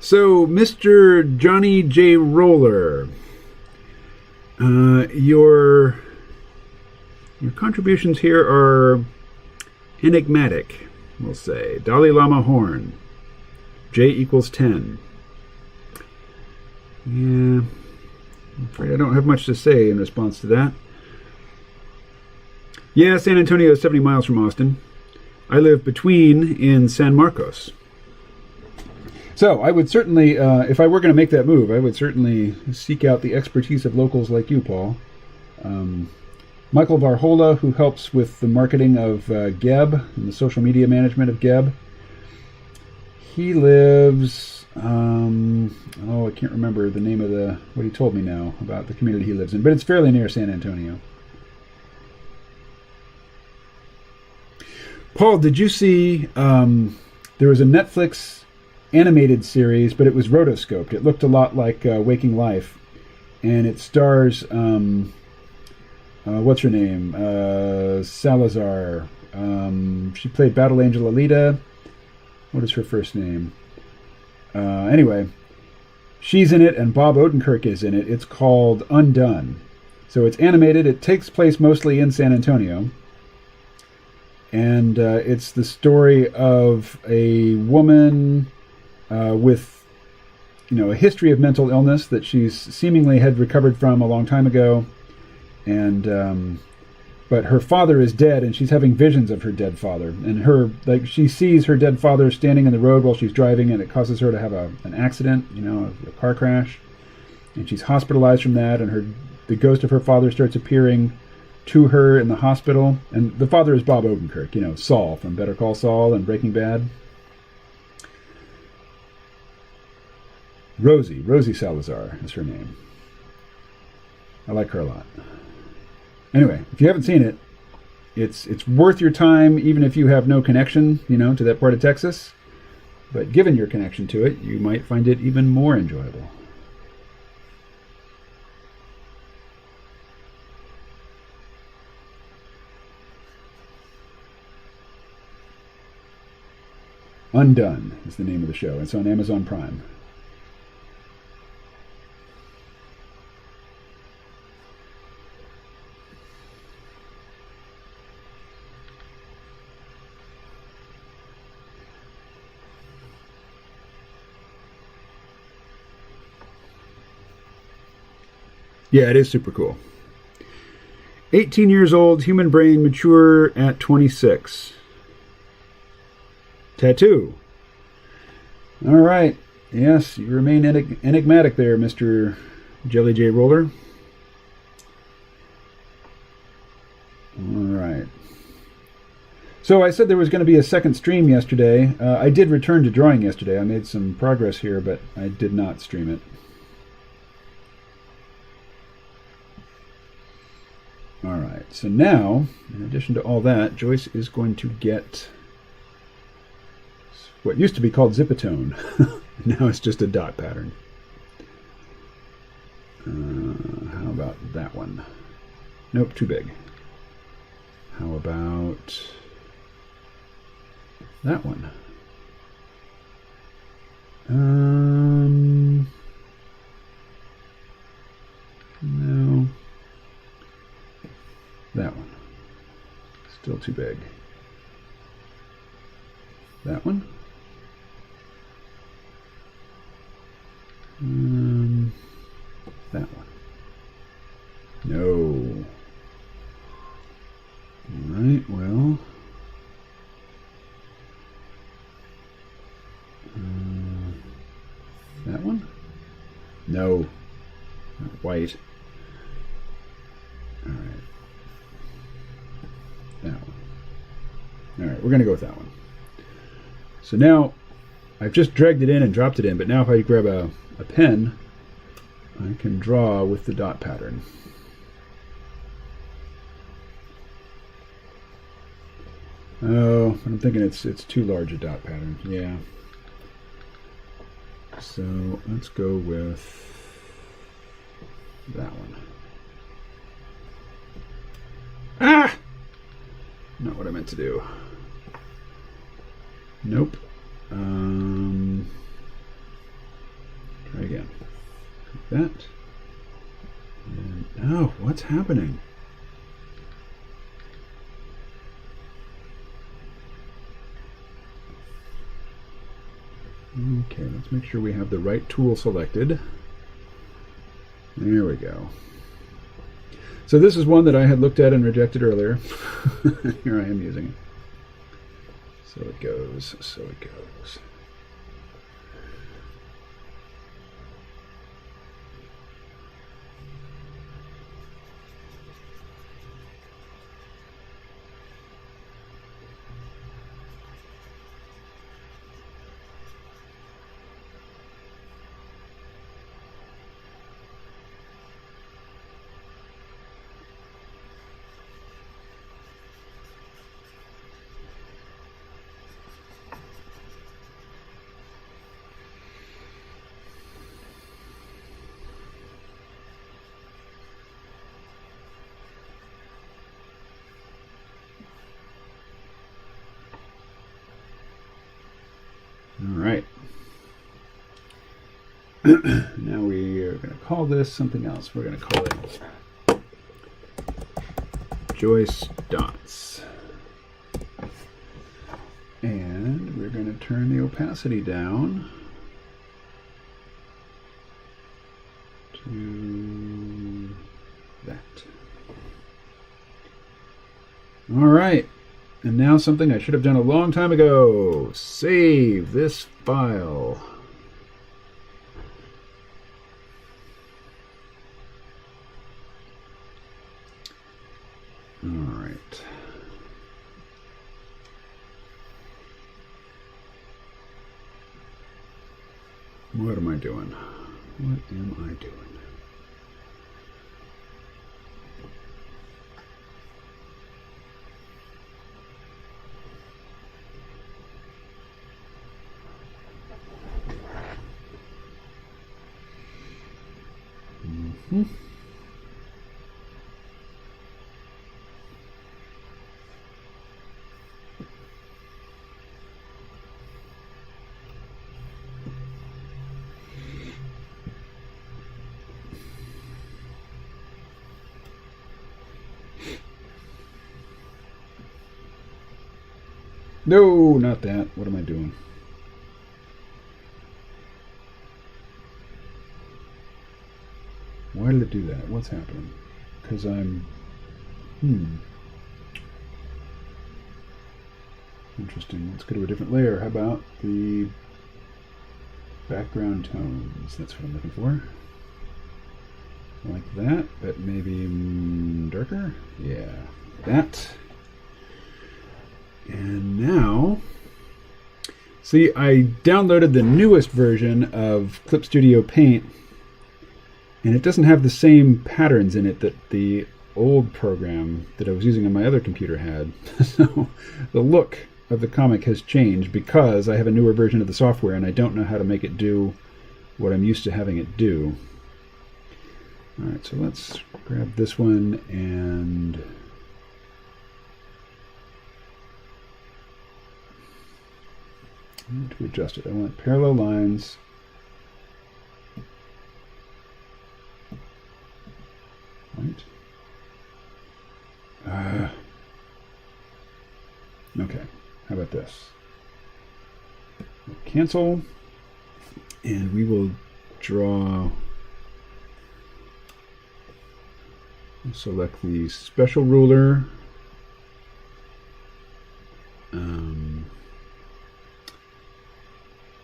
So, Mr. Johnny J. Roller, your contributions here are enigmatic, we'll say. Dalai Lama horn. J equals 10. Yeah, I'm afraid I don't have much to say in response to that. Yeah, San Antonio is 70 miles from Austin. I live between in San Marcos. So I would certainly, if I were going to make that move, I would certainly seek out the expertise of locals like you, Paul. Michael Varhola, who helps with the marketing of Geb and the social media management of Geb. He lives, I can't remember the name of what he told me now about the community he lives in, but it's fairly near San Antonio. Paul, did you see, there was a Netflix animated series, but it was rotoscoped. It looked a lot like Waking Life, and it stars what's her name, Salazar. She played Battle Angel Alita. What is her first name? Anyway, she's in it, and Bob Odenkirk is in it. It's called Undone. So it's animated. It takes place mostly in San Antonio, and it's the story of a woman with, a history of mental illness that she's seemingly had recovered from a long time ago, and but her father is dead, and she's having visions of her dead father, and she sees her dead father standing in the road while she's driving, and it causes her to have an accident, a car crash, and she's hospitalized from that, and the ghost of her father starts appearing to her in the hospital. And the father is Bob Odenkirk, you know, Saul from Better Call Saul and Breaking Bad. Rosie Salazar is her name. I like her a lot. Anyway, if you haven't seen it, it's worth your time, even if you have no connection, you know, to that part of Texas. But given your connection to it, you might find it even more enjoyable. Undone is the name of the show. It's on Amazon Prime. Yeah, it is super cool. 18 years old, human brain, mature at 26. Tattoo. All right. Yes, you remain enigmatic there, Mr. Jelly J. Roller. All right. So I said there was going to be a second stream yesterday. I did return to drawing yesterday. I made some progress here, but I did not stream it. All right. So now, in addition to all that, Joyce is going to get what used to be called Zipatone. Now it's just a dot pattern. How about that one? Nope, too big. How about that one? No. That one. Still too big. That one? That one. No. All right, well. That one? No. Not white. All right. That one. All right, we're going to go with that one. So now, I've just dragged it in and dropped it in, but now if I grab a pen, I can draw with the dot pattern. Oh, but I'm thinking it's too large a dot pattern. Yeah. So let's go with that one. Ah! Not what I meant to do. Nope. Try again. Like that. And, oh, what's happening? Okay, let's make sure we have the right tool selected. There we go. So this is one that I had looked at and rejected earlier. Here I am using it. So it goes, so it goes. All right. Now we are going to call this something else. We're going to call it Joyce Dots. And we're going to turn the opacity down to that. All right. And now something I should have done a long time ago. Save this file. What am I doing? What am I doing? Mm-hmm. No, not that. What am I doing? Why did it do that? What's happening? Because I'm... Interesting. Let's go to a different layer. How about the background tones? That's what I'm looking for. Like that, but maybe darker? Yeah, that. And now, see, I downloaded the newest version of Clip Studio Paint, and it doesn't have the same patterns in it that the old program that I was using on my other computer had. So the look of the comic has changed because I have a newer version of the software and I don't know how to make it do what I'm used to having it do. All right, so let's grab this one and I need to adjust it. I want parallel lines. Right. Okay, how about this? We'll cancel, and we will draw. Select the special ruler.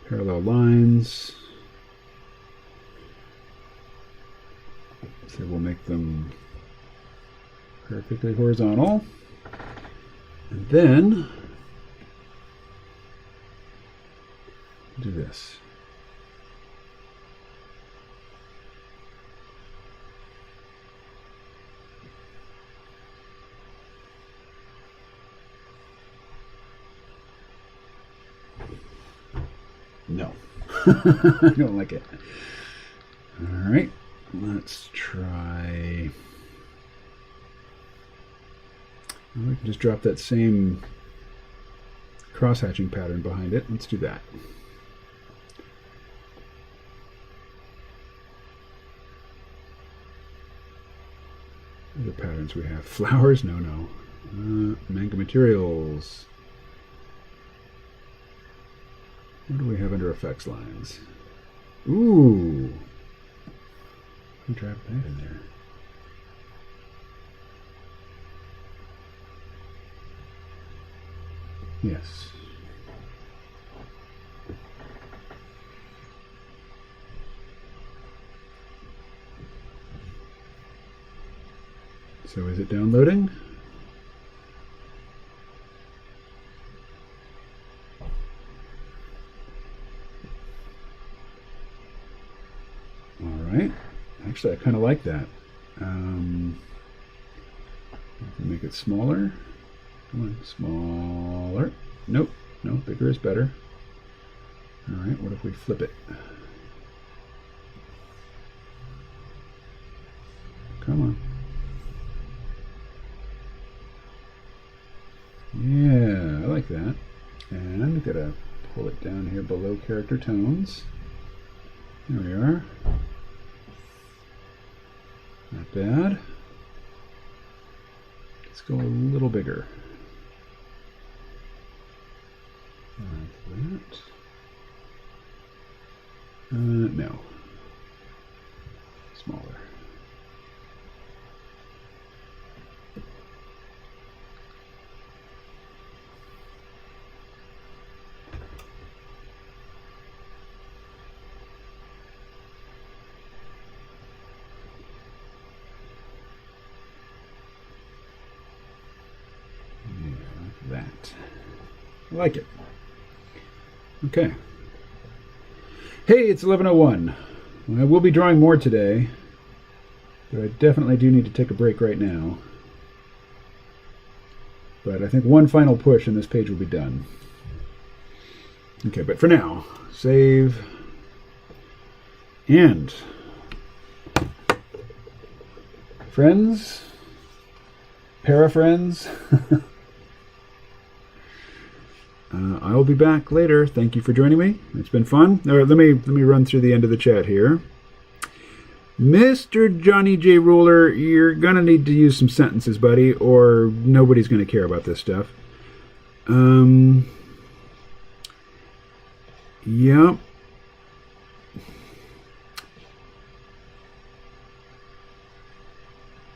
Parallel lines. So we'll make them perfectly horizontal. And then do this. No, I don't like it. All right, let's try. Well, we can just drop that same cross-hatching pattern behind it. Let's do that. Other patterns we have. Flowers? No. Manga materials. What do we have under effects lines? Ooh. Who dropped that in there? Yes. So is it downloading? All right. Actually, I kind of like that. Make it smaller. Come on, smaller. Nope, no, bigger is better. All right, what if we flip it? Come on. Yeah, I like that. And I'm gonna pull it down here below character tones. There we are. Not bad. Let's go a little bigger. Like that. No. Smaller. That. I like it. Okay. Hey, it's 11:01. I will be drawing more today, but I definitely do need to take a break right now. But I think one final push and this page will be done. Okay, but for now, save and friends, para-friends. I will be back later. Thank you for joining me. It's been fun. All right, let me run through the end of the chat here. Mr. Johnny J. Ruler, you're going to need to use some sentences, buddy, or nobody's going to care about this stuff. Yep.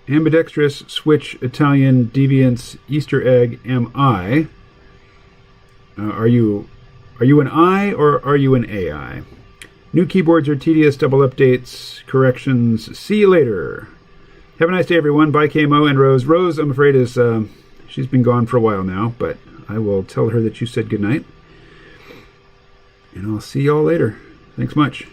Ambidextrous, switch, Italian, deviance, Easter egg, am I? Are you an I or are you an AI? New keyboards are tedious, double updates, corrections. See you later. Have a nice day, everyone. Bye, KMO and Rose. Rose, I'm afraid, is she's been gone for a while now, but I will tell her that you said goodnight. And I'll see y'all later. Thanks much.